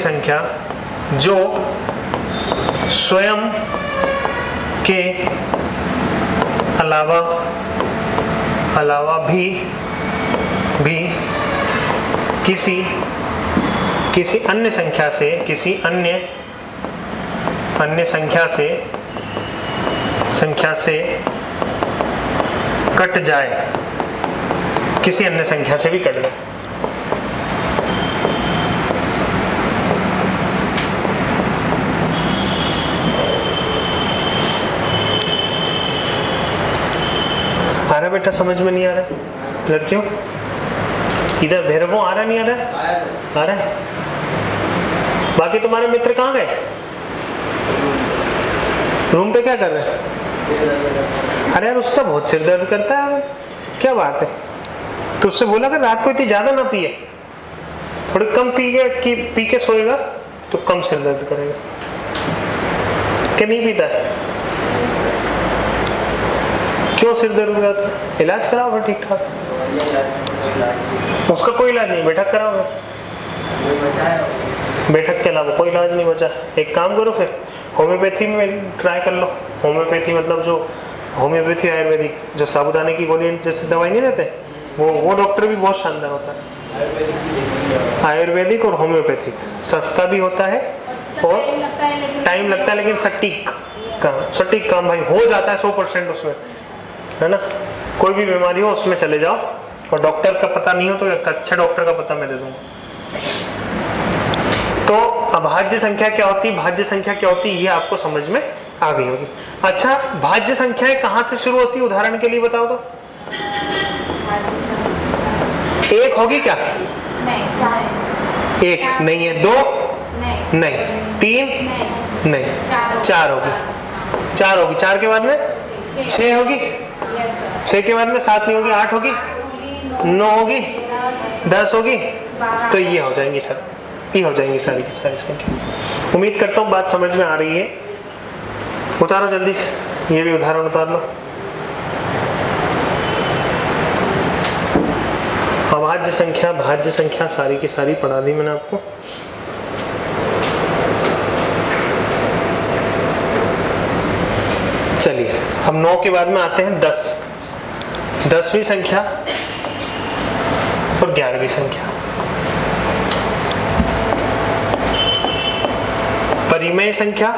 संख्या जो स्वयं के अलावा भी किसी अन्य संख्या से कट जाए, किसी अन्य संख्या से भी कट जाए। आ रहा बेटा, समझ में नहीं आ रहा लड़कियों? इधर भैरवों आ रहा नहीं आ रहा? आ रहा है। बाकी तुम्हारे मित्र कहाँ गए? रूम पे क्या कर रहे हैं? अरे यार उसका बहुत सिर दर्द करता है, क्या बात है? तो उससे बोला कि रात को इतनी ज्यादा ना पिए, थोड़ी कम पी के सोएगा तो कम सिर दर्द करेगा। क्या नहीं पीता है? क्यों सिर दर्द करता है? इलाज कराओ फिर ठीक ठाक। उसका कोई इलाज नहीं, बैठक कराओ। बैठक के अलावा कोई इलाज नहीं बचा। एक काम करो फिर, होम्योपैथी में ट्राई कर लो। होम्योपैथी मतलब जो होम्योपैथी आयुर्वेदिक, जो साबुदाने की गोली जैसे दवाई नहीं देते, वो डॉक्टर भी बहुत शानदार होता है। आयुर्वेदिक और होम्योपैथिक सस्ता भी होता है और टाइम लगता है, लेकिन सटीक काम भाई हो जाता है 100% उसमें, है ना। कोई भी बीमारी हो उसमें चले जाओ, और डॉक्टर का पता नहीं हो तो एक अच्छा डॉक्टर का पता मैं दे दूंगा। तो अभाज्य संख्या क्या होती है, भाज्य संख्या क्या होती है, ये आपको समझ में आ गई होगी। अच्छा, भाज्य संख्याएं कहां से शुरू होती है? उदाहरण के लिए बताओ तो। एक होगी क्या? नहीं। एक नहीं है। दो नहीं। तीन नहीं। चार होगी। चार के बाद में 6 होगी। 6 के बाद में 7 नहीं होगी। 8 होगी। 9 होगी। 10 होगी। तो ये हो जाएंगी सर, ये हो जाएंगी सारी की सारी संख्या। उम्मीद करता हूँ बात समझ में आ रही है। उतारो जल्दी से, ये भी उदाहरण उतार लो। अभाज्य संख्या, भाज्य संख्या सारी की सारी पढ़ा दी मैंने आपको। चलिए अब 9 के बाद में आते हैं 10। 10वीं संख्या और 11वीं संख्या। परिमेय संख्या,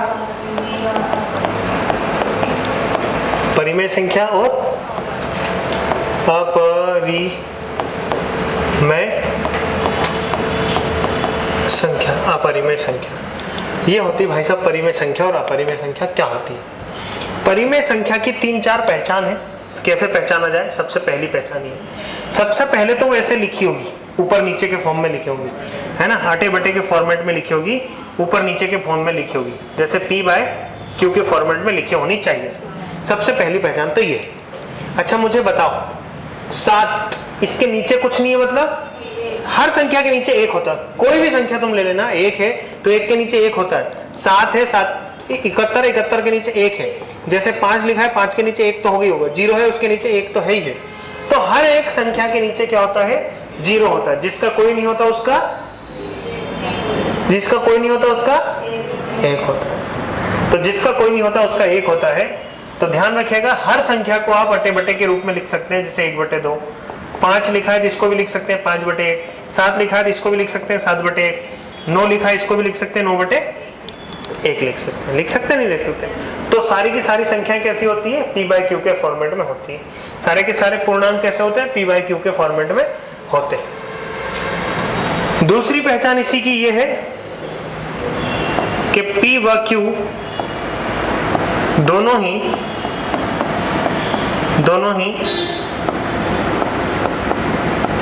परिमेय संख्या और अपरिमेय संख्या। अपरिमेय संख्या ये होती है भाई साहब परिमेय संख्या। और अपरिमेय संख्या क्या होती है? परिमेय संख्या की 3-4 पहचान है। कैसे पहचाना जाए? सबसे पहली पहचान ये, सबसे पहले तो वैसे लिखी होगी, ऊपर नीचे के फॉर्म में लिखी होगी, है ना। आटे बटे के फॉर्मेट में लिखी होगी, ऊपर नीचे के फॉर्म में लिखी होगी, जैसे P/Q के फॉर्मेट में लिखी होनी चाहिए। सबसे पहली पहचान तो ये। अच्छा मुझे बताओ, 7 इसके नीचे कुछ नहीं है, मतलब हर संख्या के नीचे 1 होता है। कोई भी संख्या तुम ले लेना, 1 है तो 1 के नीचे 1 होता है। 7 है, 71 के नीचे 1 है। जैसे 5 लिखा है, 5 के नीचे 1 तो हो गई होगा। 0 है, उसके नीचे 1 तो है ही है। तो हर एक संख्या के नीचे क्या होता है? 0 होता है। जिसका कोई नहीं होता उसका 1 होता है। तो जिसका कोई नहीं होता उसका 1 होता है। तो ध्यान रखिएगा, हर संख्या को आप अटे बटे के रूप में लिख सकते हैं, जैसे 1/2। 5 लिखा है तो इसको भी लिख सकते हैं 5/1। 7 लिखा है तो इसको भी लिख सकते हैं 7/1। 9 लिखा है इसको भी लिख सकते हैं 9/1 लिख सकते हैं। लिख सकते नहीं लिख सकते? तो सारी की सारी संख्याएं कैसी होती है? P/Q के फॉर्मेट में होती है। सारे के सारे पूर्णांक कैसे होते हैं? P/Q के फॉर्मेट में होते हैं। दूसरी पहचान इसी की ये है कि P व Q दोनों ही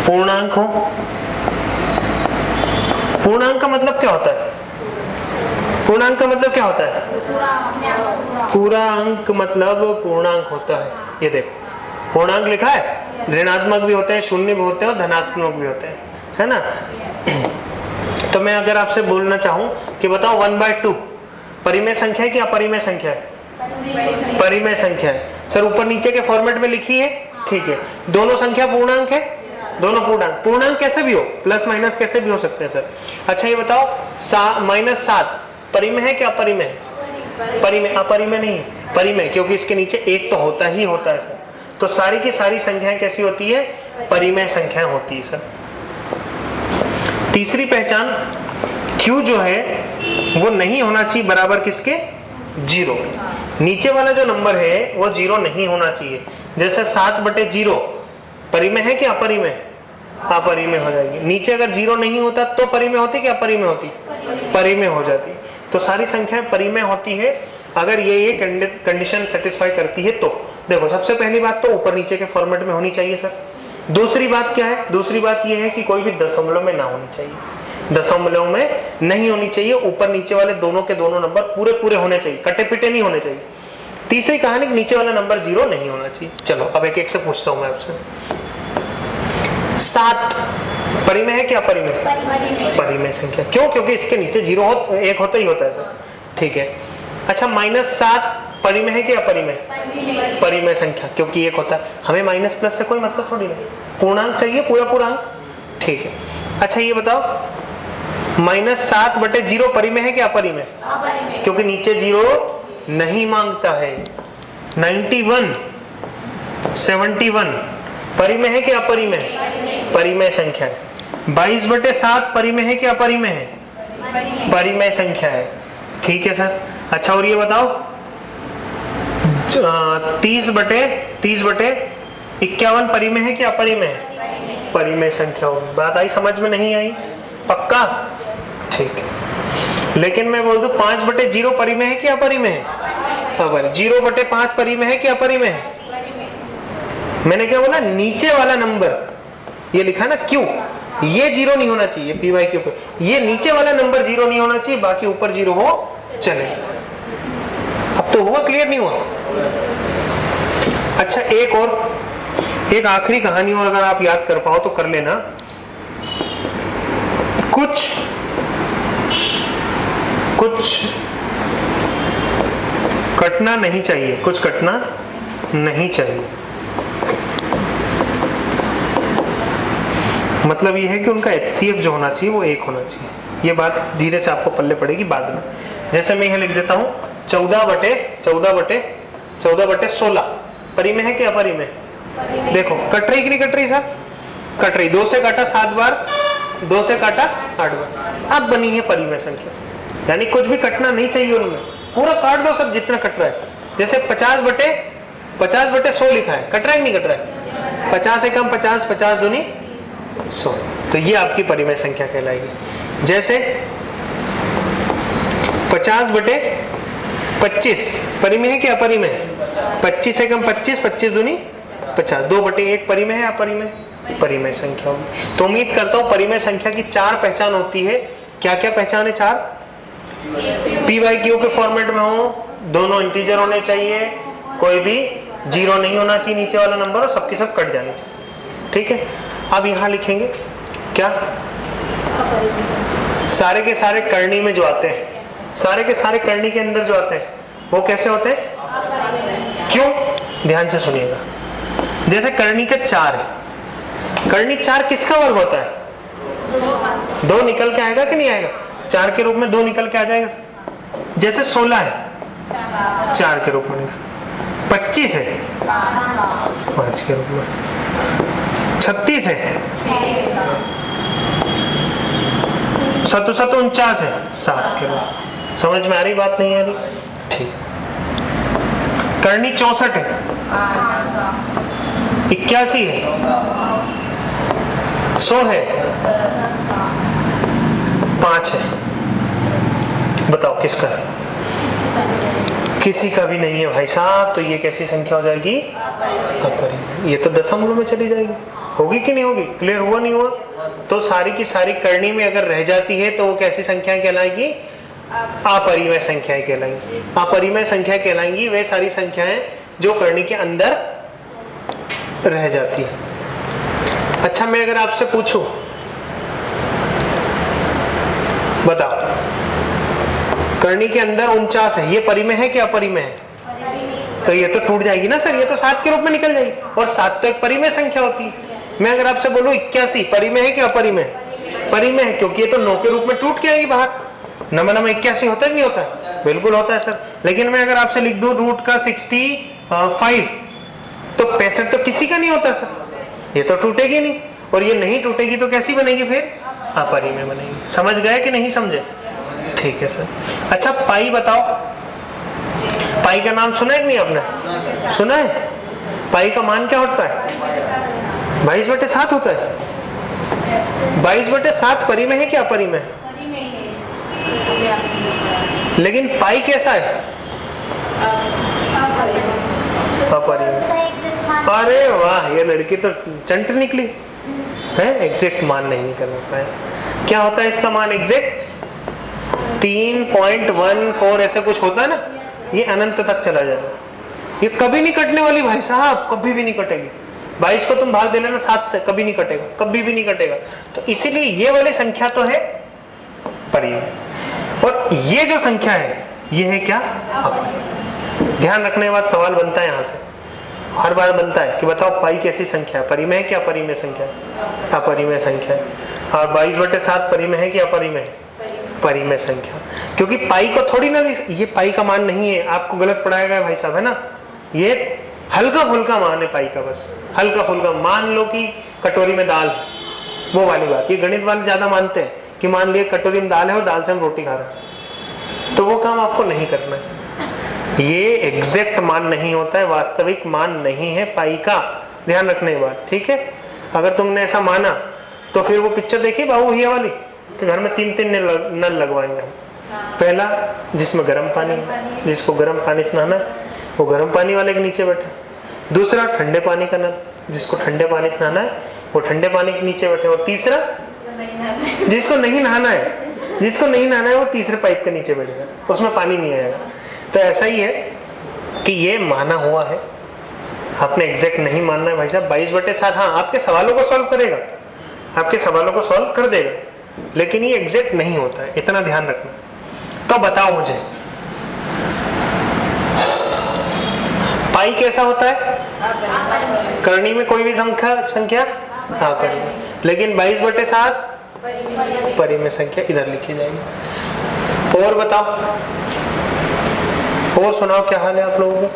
पूर्णांक हो। पूर्णांक का मतलब क्या होता है? पूर्णांक का मतलब क्या होता है? पूरा अंक मतलब पूर्णांक होता है। ये देखो, पूर्णांक लिखा है, ऋणात्मक भी होते हैं, शून्य भी होते हैं और धनात्मक भी होते हैं, है ना। तो मैं अगर आपसे बोलना चाहूं कि बताओ 1/2 परिमेय संख्या है कि अपरिमेय संख्या है? परिमेय संख्या है। सर ऊपर नीचे के फॉर्मेट में लिखी है, ठीक है। दोनों संख्या पूर्णांक है, दोनों पूर्णांक कैसे भी हो, प्लस माइनस कैसे भी हो सकते हैं सर। अच्छा ये बताओ, -7 परिमेय है कि अपरिमेय है? परिमेय, अपरिमेय नहीं है, परिमेय, क्योंकि इसके नीचे एक तो होता ही होता है सर। तो सारी की सारी संख्याएं कैसी होती है? परिमेय संख्याएं होती है सर। तीसरी पहचान, Q जो है वो नहीं होना चाहिए बराबर किसके? 0। नीचे वाला जो नंबर है वो 0 नहीं होना चाहिए। जैसे 7/0 परिमेय है कि अपरिमेय? अपरिमेय हो जाएगी। नीचे अगर 0 नहीं होता तो परिमेय होती कि अपरिमेय होती? परिमेय हो जाती। तो सारी संख्याएं परिमेय होती है अगर ये कंडीशन सेटिस्फाई करती है तो। देखो सबसे पहली बात तो ऊपर नीचे के फॉर्मेट में होनी चाहिए सर। दूसरी बात क्या है? दूसरी बात ये है कि कोई भी दशमलव में ना होनी चाहिए, दशमलव में नहीं होनी चाहिए। ऊपर नीचे वाले दोनों के दोनों नंबर पूरे पूरे होने चाहिए, कटे पिटे नहीं होने चाहिए। तीसरी कहानी, नीचे वाला नंबर 0 नहीं होना चाहिए। चलो अब एक एक से पूछता हूं मैं आपसे। 7 परिमेय है कि अपरिमेय? परिमेय संख्या। क्यों? क्योंकि इसके नीचे 1 होता ही होता है सर। ठीक है। अच्छा, -7 परिमेय है कि अपरिमेय? परिमेय संख्या, क्योंकि 1 होता है। हमें माइनस प्लस से कोई मतलब थोड़ी नहीं, पूर्णांक चाहिए, पूरा पूर्णांक। ठीक है। अच्छा ये बताओ, -7/0 परिमेय है कि अपरिमेय? क्योंकि नीचे 0 नहीं मांगता है। 91 71 परिमेय है कि अपरिमेय? परिमेय संख्या है। 22/7 परिमेय है कि अपरिमेय है? परिमेय संख्या है। ठीक है सर। अच्छा और ये बताओ, 30/51 परिमेय है कि अपरिमेय है? परिमेय संख्या होगी। बात आई समझ में? नहीं आई? पक्का? ठीक है। लेकिन मैं बोल दूं 5/0 परिमेय है कि अपरिमेय है? 0/5 परिमेय है कि अपरिमेय है? मैंने क्या बोला? नीचे वाला नंबर, ये लिखा ना Q, ये 0 नहीं होना चाहिए। PYQ पे ये नीचे वाला नंबर 0 नहीं होना चाहिए, बाकी ऊपर 0 हो चले। अब तो हुआ? क्लियर नहीं हुआ? अच्छा एक और, एक आखिरी कहानी और अगर आप याद कर पाओ तो कर लेना। कुछ कटना नहीं चाहिए, कुछ कटना नहीं चाहिए। मतलब ये है कि उनका HCF जो होना चाहिए वो 1 होना चाहिए। ये बात धीरे से आपको पल्ले पड़ेगी बाद में। जैसे मैं यह लिख देता हूं 14/16 परिमेय है कि अपरिमेय? देखो कट रही कि नहीं कट रही सर? कट रही। 2 से काटा 7 बार, 2 से काटा 8 बार, अब बनी है परिमेय संख्या। यानी कुछ भी कटना नहीं चाहिए उनमें, पूरा काट दो सब जितना कट रहा है। जैसे 50/100 लिखा है, कट रहा है कि नहीं कट रहा है? 50 से कम 50, 50 दूनी 100, तो ये आपकी परिमेय संख्या कहलाएगी। जैसे 50/25 परिमेय है कि अपरिमेय? 25 से कम 25, 25 दूनी 50, 2/1 परिमेय है अपरिमेय? परिमेय संख्या होगी। तो उम्मीद करता हूं परिमेय संख्या की 4 पहचान होती है। क्या क्या पहचान है? 4। PYQ के फॉर्मेट में हो, दोनों इंटीजर होने चाहिए, कोई भी 0 नहीं होना चाहिए नीचे वाला नंबर, और सबके सब कट जाने चाहिए। ठीक है। अब यहां लिखेंगे क्या? सारे के सारे करनी में जो आते हैं, सारे के सारे करनी के अंदर जो आते हैं वो कैसे होते हैं? क्यों? ध्यान से सुनिएगा। जैसे करनी के 4 है, करनी 4 किसका वर्ग होता है? 2 निकल के आएगा कि नहीं आएगा? 4 के रूप में 2 निकल के आ जाएगा। जैसे 16 है, 4 के रूप में। 25 है, 5 के रूप में। 36 है, 49 है, 7 के रूप। समझ में आ रही बात? नहीं आ रही? ठीक। करनी 64 है, 81 है, 100 है, 5 है। बताओ किसका है? किसी का भी नहीं है भाई साहब। तो ये कैसी संख्या हो जाएगी? अपरिमेय। ये तो दशमलव में चली जाएगी। होगी कि नहीं होगी? क्लियर हुआ नहीं हुआ? तो सारी की सारी करनी में अगर रह जाती है तो वो कैसी संख्याएं कहलाएगी? अपरिमेय संख्याएं कहलाएंगी। अपरिमेय संख्या कहलाएंगी वे सारी संख्याएं जो करनी के अंदर रह जाती है। अच्छा मैं अगर आपसे पूछूं, बताओ करनी के अंदर 49 है, ये परिमेय है कि अपरिमेय है? तो ये तो टूट जाएगी ना सर, ये तो 7 के रूप में निकल जाएगी, और 7 तो एक परिमेय संख्या होती है। मैं अगर आपसे बोलूं 81 परिमेय है कि अपरिमेय? परिमेय है, क्योंकि ये तो 9 के रूप में टूट के आएगी बाहर। नंबर 81 होता है नहीं होता है? बिल्कुल होता है सर। लेकिन मैं अगर आपसे लिख दूं रूट का 65, तो 65 तो किसी का नहीं होता सर, ये तो टूटेगी नहीं, और ये नहीं टूटेगी तो कैसी बनेगी फिर? अपरिमेय बनेगी। समझ गए कि नहीं समझे? ठीक है सर। अच्छा पाई बताओ, पाई का नाम सुना है कि नहीं आपने? सुना है? पाई का मान क्या होता है? 22/7 होता है। 22/7 परिमेय है क्या अपरिमेय? लेकिन पाई कैसा है? अपरिमेय। अरे वाह, ये लड़की तो चंट निकली है, एग्जैक्ट मान नहीं निकल पाया। क्या होता है इसका मान एग्जैक्ट? 3.14 ऐसा कुछ होता है ना, ये अनंत तक चला जाएगा, ये कभी नहीं कटने वाली भाई साहब, कभी भी नहीं कटेगी। 22 को तुम भाग दे लेना 7 से, कभी नहीं कटेगा, कभी भी नहीं कटेगा। तो इसीलिए ये वाली संख्या तो है परिमेय, और ये जो संख्या है ये है क्या? अपरिमेय। ध्यान रखने के बाद सवाल बनता है यहाँ से, हर बार बनता है कि बताओ पाई कैसी संख्या है, परिमेय है कि अपरिमेय संख्या है? अपरिमेय संख्या है। और 22/7 परिमेय है कि अपरिमेय? परिमेय संख्या। क्योंकि पाई को थोड़ी ना, ये पाई का मान नहीं है, आपको गलत पढ़ाया गया भाई साहब, है ना? ये हल्का फुल्का मान है पाई का, बस हल्का फुल्का। मान लो कि कटोरी में दाल है, वो वाली बात। ये गणित वाले ज्यादा मानते हैं कि मान लिए कटोरी में दाल है और दाल से हम रोटी खा रहे हैं, तो वो काम आपको नहीं करना है। ये एग्जैक्ट मान नहीं होता है, वास्तविक मान नहीं है पाई का, ध्यान रखने की बात, ठीक है? अगर तुमने ऐसा माना तो फिर वो पिक्चर देखी बाबू भैया वाली, कि घर में 3-3 नल लगवाएंगे हम। पहला जिसमें गर्म पानी है, जिसको गर्म पानी से नहाना है वो गर्म पानी वाले के नीचे बैठे। दूसरा ठंडे पानी का नल, जिसको ठंडे पानी से नहाना है वो ठंडे पानी के नीचे बैठे। और तीसरा जिसको नहीं नहाना है, जिसको नहीं नहाना है वो तीसरे पाइप के नीचे बैठेगा, उसमें पानी नहीं आएगा। तो ऐसा ही है कि ये माना हुआ है, आपने एग्जैक्ट नहीं मानना है भाई साहब। 22/7 हाँ आपके सवालों को सॉल्व करेगा, आपके सवालों को सॉल्व कर देगा, लेकिन ये एग्जैक्ट नहीं होता है, इतना ध्यान रखना। तो बताओ मुझे पाई कैसा होता है? करनी में कोई भी संख्या अपरिमेय, लेकिन 22/7 परिमेय संख्या इधर लिखी जाएगी। और बताओ, और सुनाओ क्या हाल है आप लोगों का?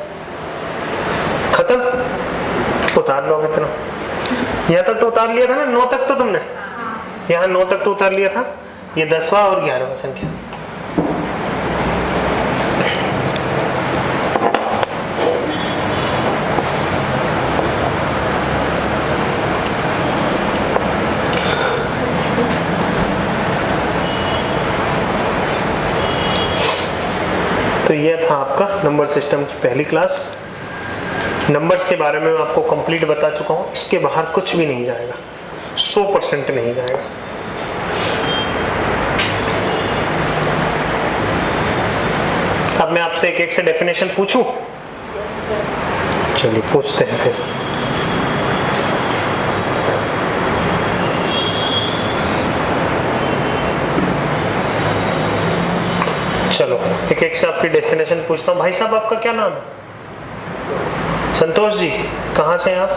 खत्म? उतार लो इतना, यहाँ तक तो उतार लिया था ना, 9 तक तो तुमने, यहाँ 9 तक तो उतार लिया था। ये 10वां और 11वां संख्या। तो ये था आपका नंबर सिस्टम की पहली क्लास। नंबर्स के बारे में मैं आपको कंप्लीट बता चुका हूँ, इसके बाहर कुछ भी नहीं जाएगा, 100% नहीं जाएगा। अब मैं आपसे एक एक से डेफिनेशन पूछूं? चलिए पूछते हैं फिर। चलो एक एक से आपकी डेफिनेशन पूछता हूँ। भाई साहब आपका क्या नाम है? संतोष जी, कहाँ से हैं आप?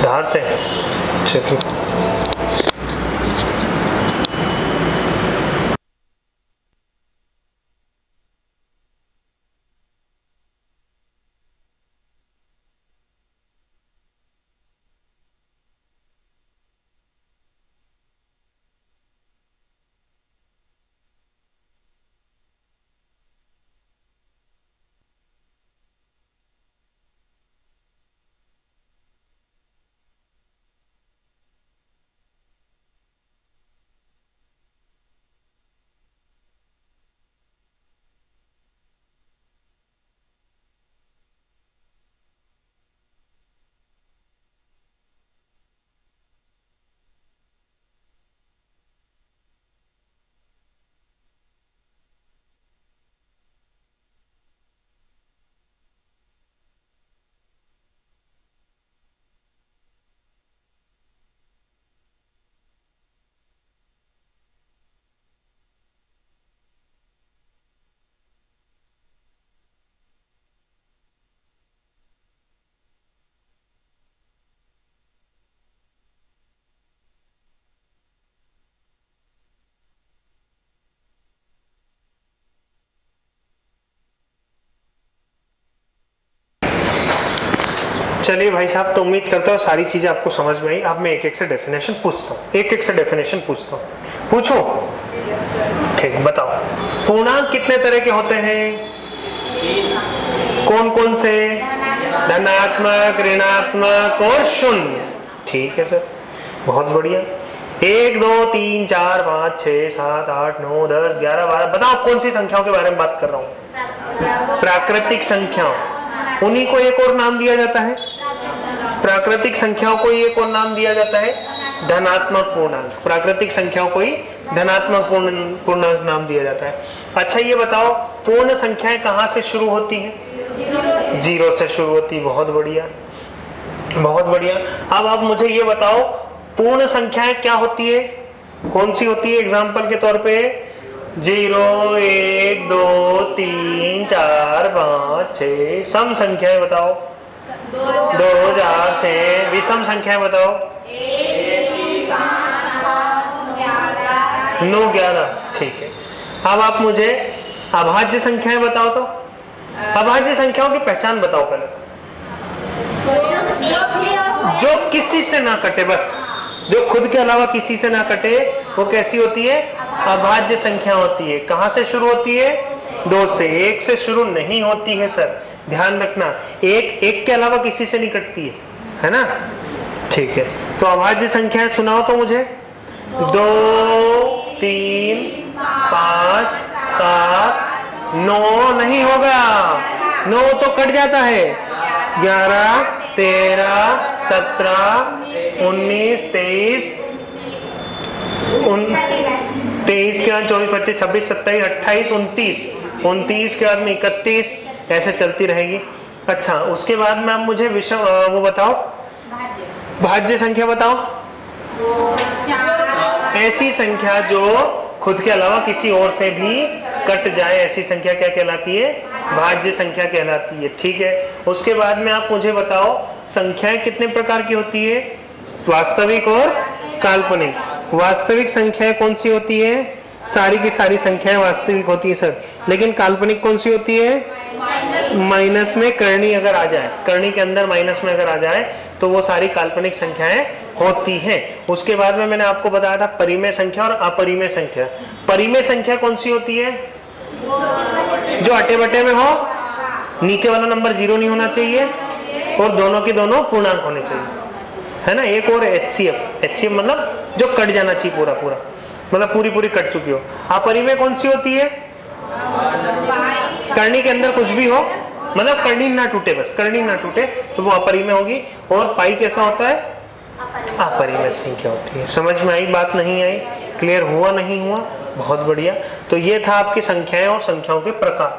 धार से हैं। चलिए चलिए भाई साहब, तो उम्मीद करता हूँ सारी चीजें आपको समझ में आई। अब मैं एक एक से डेफिनेशन पूछता हूँ, पूछूं? ठीक, बताओ पूर्णांक कितने तरह के होते हैं? कौन कौन से? धनात्मक, ऋणात्मक और शून्य। ठीक है सर, बहुत बढ़िया। 1 2 3 4 5 6 7 8 9 10 11 12। बताओ कौन सी संख्याओं के बारे में बात कर रहा हूँ? प्राकृतिक संख्याओं। उन्हीं को एक और नाम दिया जाता है, प्राकृतिक संख्याओं को एक और नाम दिया जाता है धनात्मक पूर्णांक। प्राकृतिक संख्याओं को ही धनात्मक पूर्णांक नाम दिया जाता है। अच्छा ये बताओ, पूर्ण संख्याएं कहाँ से शुरू होती हैं? 0 से शुरू होती। बहुत बढ़िया, बहुत बढ़िया। अब आप मुझे ये बताओ, पूर्ण संख्याएं क्या होती है, कौन सी होती है? एग्जाम्पल के तौर पे 0 1 2 3 4 5 6। सम संख्याएं बताओ। 2 4 6। विषम संख्याएं बताओ। 9 11। ठीक है। अब आप मुझे अभाज्य संख्याएं बताओ। तो अभाज्य संख्याओं की पहचान बताओ पहले तो। जो किसी से ना कटे, बस जो खुद के अलावा किसी से ना कटे, वो कैसी होती है? अभाज्य संख्या होती है। कहां से शुरू होती है? 2 से। 1 से शुरू नहीं होती है सर, ध्यान रखना। एक के अलावा किसी से नहीं कटती है ना? ठीक है, तो अभाज्य संख्याएं सुनाओ तो मुझे। 2 3 5 7 9 नहीं होगा, 9 तो कट जाता है। 11 13 17 19 23 23 के बाद 24 25 26 27 28 29 29 के बाद में 31, ऐसे चलती रहेगी। अच्छा, उसके बाद में आप मुझे विषम वो बताओ, भाज्य संख्या बताओ। ऐसी संख्या जो खुद के अलावा किसी और से भी कट जाए, ऐसी संख्या क्या कहलाती है? भाज्य संख्या कहलाती है। ठीक है, उसके बाद में आप मुझे बताओ, संख्याएं कितने प्रकार की होती है? वास्तविक और काल्पनिक। वास्तविक संख्याएं कौन सी होती है? सारी की सारी संख्याएं वास्तविक होती है सर, लेकिन काल्पनिक कौन सी होती है? माइनस में करनी अगर आ जाए, करनी के अंदर माइनस में अगर आ जाए तो वो सारी काल्पनिक संख्याएं होती हैं। उसके बाद में मैंने आपको बताया था परिमेय संख्या और अपरिमेय संख्या। परिमेय संख्या कौन सी होती है? जो अटे बटे में हो, नीचे वाला नंबर 0 नहीं होना चाहिए और दोनों की दोनों पूर्णांक होने चाहिए, है ना? एक और HCF मतलब जो कट जाना चाहिए पूरा पूरा, मतलब पूरी पूरी कट चुकी हो। अपरिमेय कौन सी होती है? करनी के अंदर कुछ भी हो, मतलब करनी ना टूटे, बस करनी ना टूटे, तो वो अपरिमेय होगी। और पाई कैसा होता है? अपरिमेय संख्या होती है। समझ में आई बात? नहीं आई? क्लियर हुआ नहीं हुआ? बहुत बढ़िया। तो ये था आपकी संख्याएं और संख्याओं के प्रकार।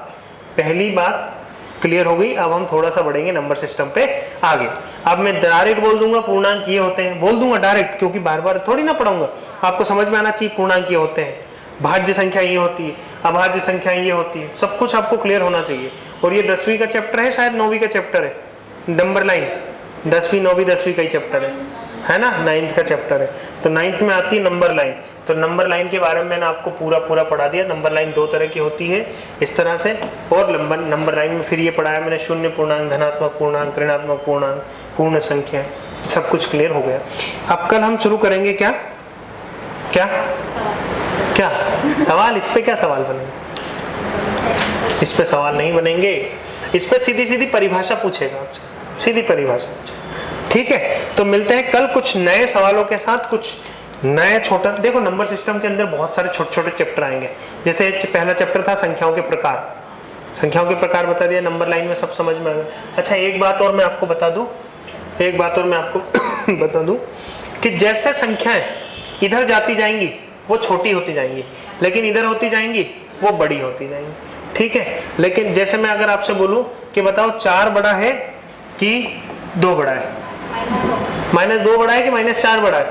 पहली बात क्लियर हो गई। अब हम थोड़ा सा बढ़ेंगे नंबर सिस्टम पे आगे। अब मैं डायरेक्ट बोल दूंगा पूर्णांक ये होते हैं, बोल दूंगा डायरेक्ट, क्योंकि बार बार थोड़ी ना पढ़ाऊंगा, आपको समझ में आना चाहिए पूर्णांक ये होते हैं, भाज्य संख्या ये होती है, अभाज्य संख्या ये होती है, सब कुछ आपको क्लियर होना चाहिए। और ये 10वीं का चैप्टर है, शायद 9वीं का चैप्टर है, नंबर लाइन 10वीं 9वीं 10वीं का ही चैप्टर है ना? 9th का चैप्टर है। तो 9th में आती है नंबर लाइन। तो नंबर लाइन के बारे में मैंने आपको पूरा पूरा पढ़ा दिया। नंबर लाइन 2 तरह की होती है, इस तरह से। और नंबर लाइन में फिर ये पढ़ाया मैंने शून्य पूर्णांक, धनात्मक पूर्णांक, ऋणात्मक पूर्णांक, पूर्ण संख्या, सब कुछ क्लियर हो गया। अब कल हम शुरू करेंगे क्या क्या क्या सवाल? इस पे क्या सवाल बनेंगे? इस पे सवाल नहीं बनेंगे, इस पे सीधी सीधी परिभाषा पूछेगा आपसे, सीधी परिभाषा पूछेगा। ठीक है, तो मिलते हैं कल कुछ नए सवालों के साथ, कुछ नया छोटा। देखो नंबर सिस्टम के अंदर बहुत सारे छोटे छोटे चैप्टर आएंगे। जैसे पहला चैप्टर था संख्याओं के प्रकार, संख्याओं के प्रकार बता दिया, नंबर लाइन में सब समझ में आ गया। अच्छा एक बात और मैं आपको बता दूं, कि जैसे संख्याएं इधर जाती जाएंगी वो छोटी होती जाएंगी, लेकिन इधर होती जाएंगी वो बड़ी होती जाएंगी। ठीक है, लेकिन जैसे मैं अगर आपसे बोलूं कि बताओ 4 बड़ा है कि 2 बड़ा है? -2 बड़ा है कि -4 बड़ा है?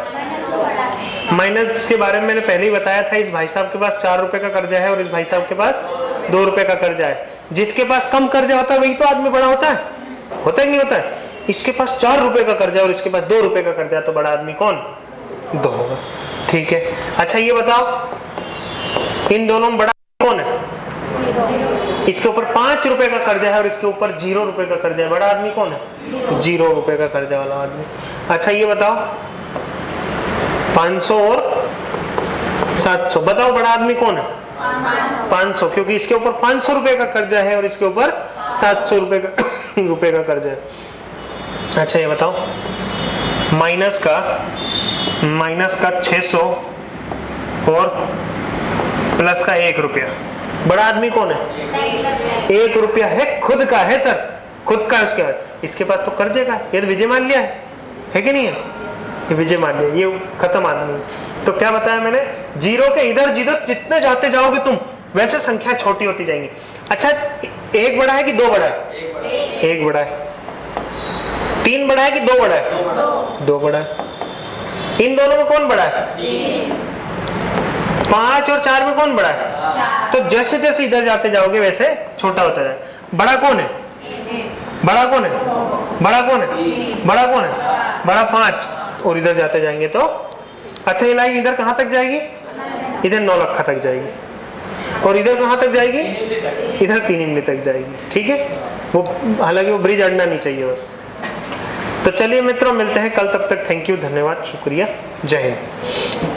माइनस के बारे में मैंने पहले ही बताया था। इस भाई साहब के पास 4 रुपए का कर्जा है और इस भाई साहब के पास 2 रुपए का कर्जा है। जिसके पास कम कर्जा होता है वही तो आदमी बड़ा होता है कि नहीं होता है? इसके पास 4 रुपए का कर्जा और इसके पास 2 रुपए का कर्जा, तो बड़ा आदमी कौन? 2 होगा। ठीक है, अच्छा ये बताओ इन दोनों में बड़ा कौन है? इसके ऊपर 5 रुपए का कर्जा है और इसके ऊपर 0 रुपए का कर्जा है। बड़ा आदमी कौन है? 0 रुपए का कर्जा वाला आदमी। अच्छा ये बताओ 500 और 700, बताओ बड़ा आदमी कौन है? 500, क्योंकि इसके ऊपर 500 रुपए का कर्जा है और इसके ऊपर 700 रुपए का कर्जा है। अच्छा ये बताओ माइनस का 600 और प्लस का 1 रुपया, बड़ा आदमी कौन है? 1 रुपया है, खुद का है सर, खुद का है उसके बाद, इसके पास तो कर्जे का है। ये तो विजय माल्या है कि नहीं है? ये विजय माल्या, ये खत्म आदमी है। तो क्या बताया मैंने? जीरो के इधर जिधर जितने जाते जाओगे तुम वैसे संख्या छोटी होती जाएंगी। अच्छा एक बड़ा है कि 2 बड़ा है? एक बड़ा है। 3 बड़ा है कि 2 बड़ा है? 2 बड़ा है। इन दोनों में कौन बड़ा है? 5 और 4 में कौन बड़ा है? तो जैसे जैसे इधर जाते जाओगे वैसे छोटा होता जाए। बड़ा कौन है? बड़ा कौन है? बड़ा कौन है? बड़ा कौन है? बड़ा 5, और इधर जाते जाएंगे तो अच्छा ये लाइन इधर कहां तक जाएगी? इधर 9 लाख तक जाएगी। और इधर कहां तक जाएगी? इधर 3 इमली तक जाएगी। ठीक है, वो हालांकि वो ब्रिज अड़ना नहीं चाहिए बस। तो चलिए मित्रों मिलते हैं कल, तब तक थैंक यू, धन्यवाद, शुक्रिया, जय हिंद।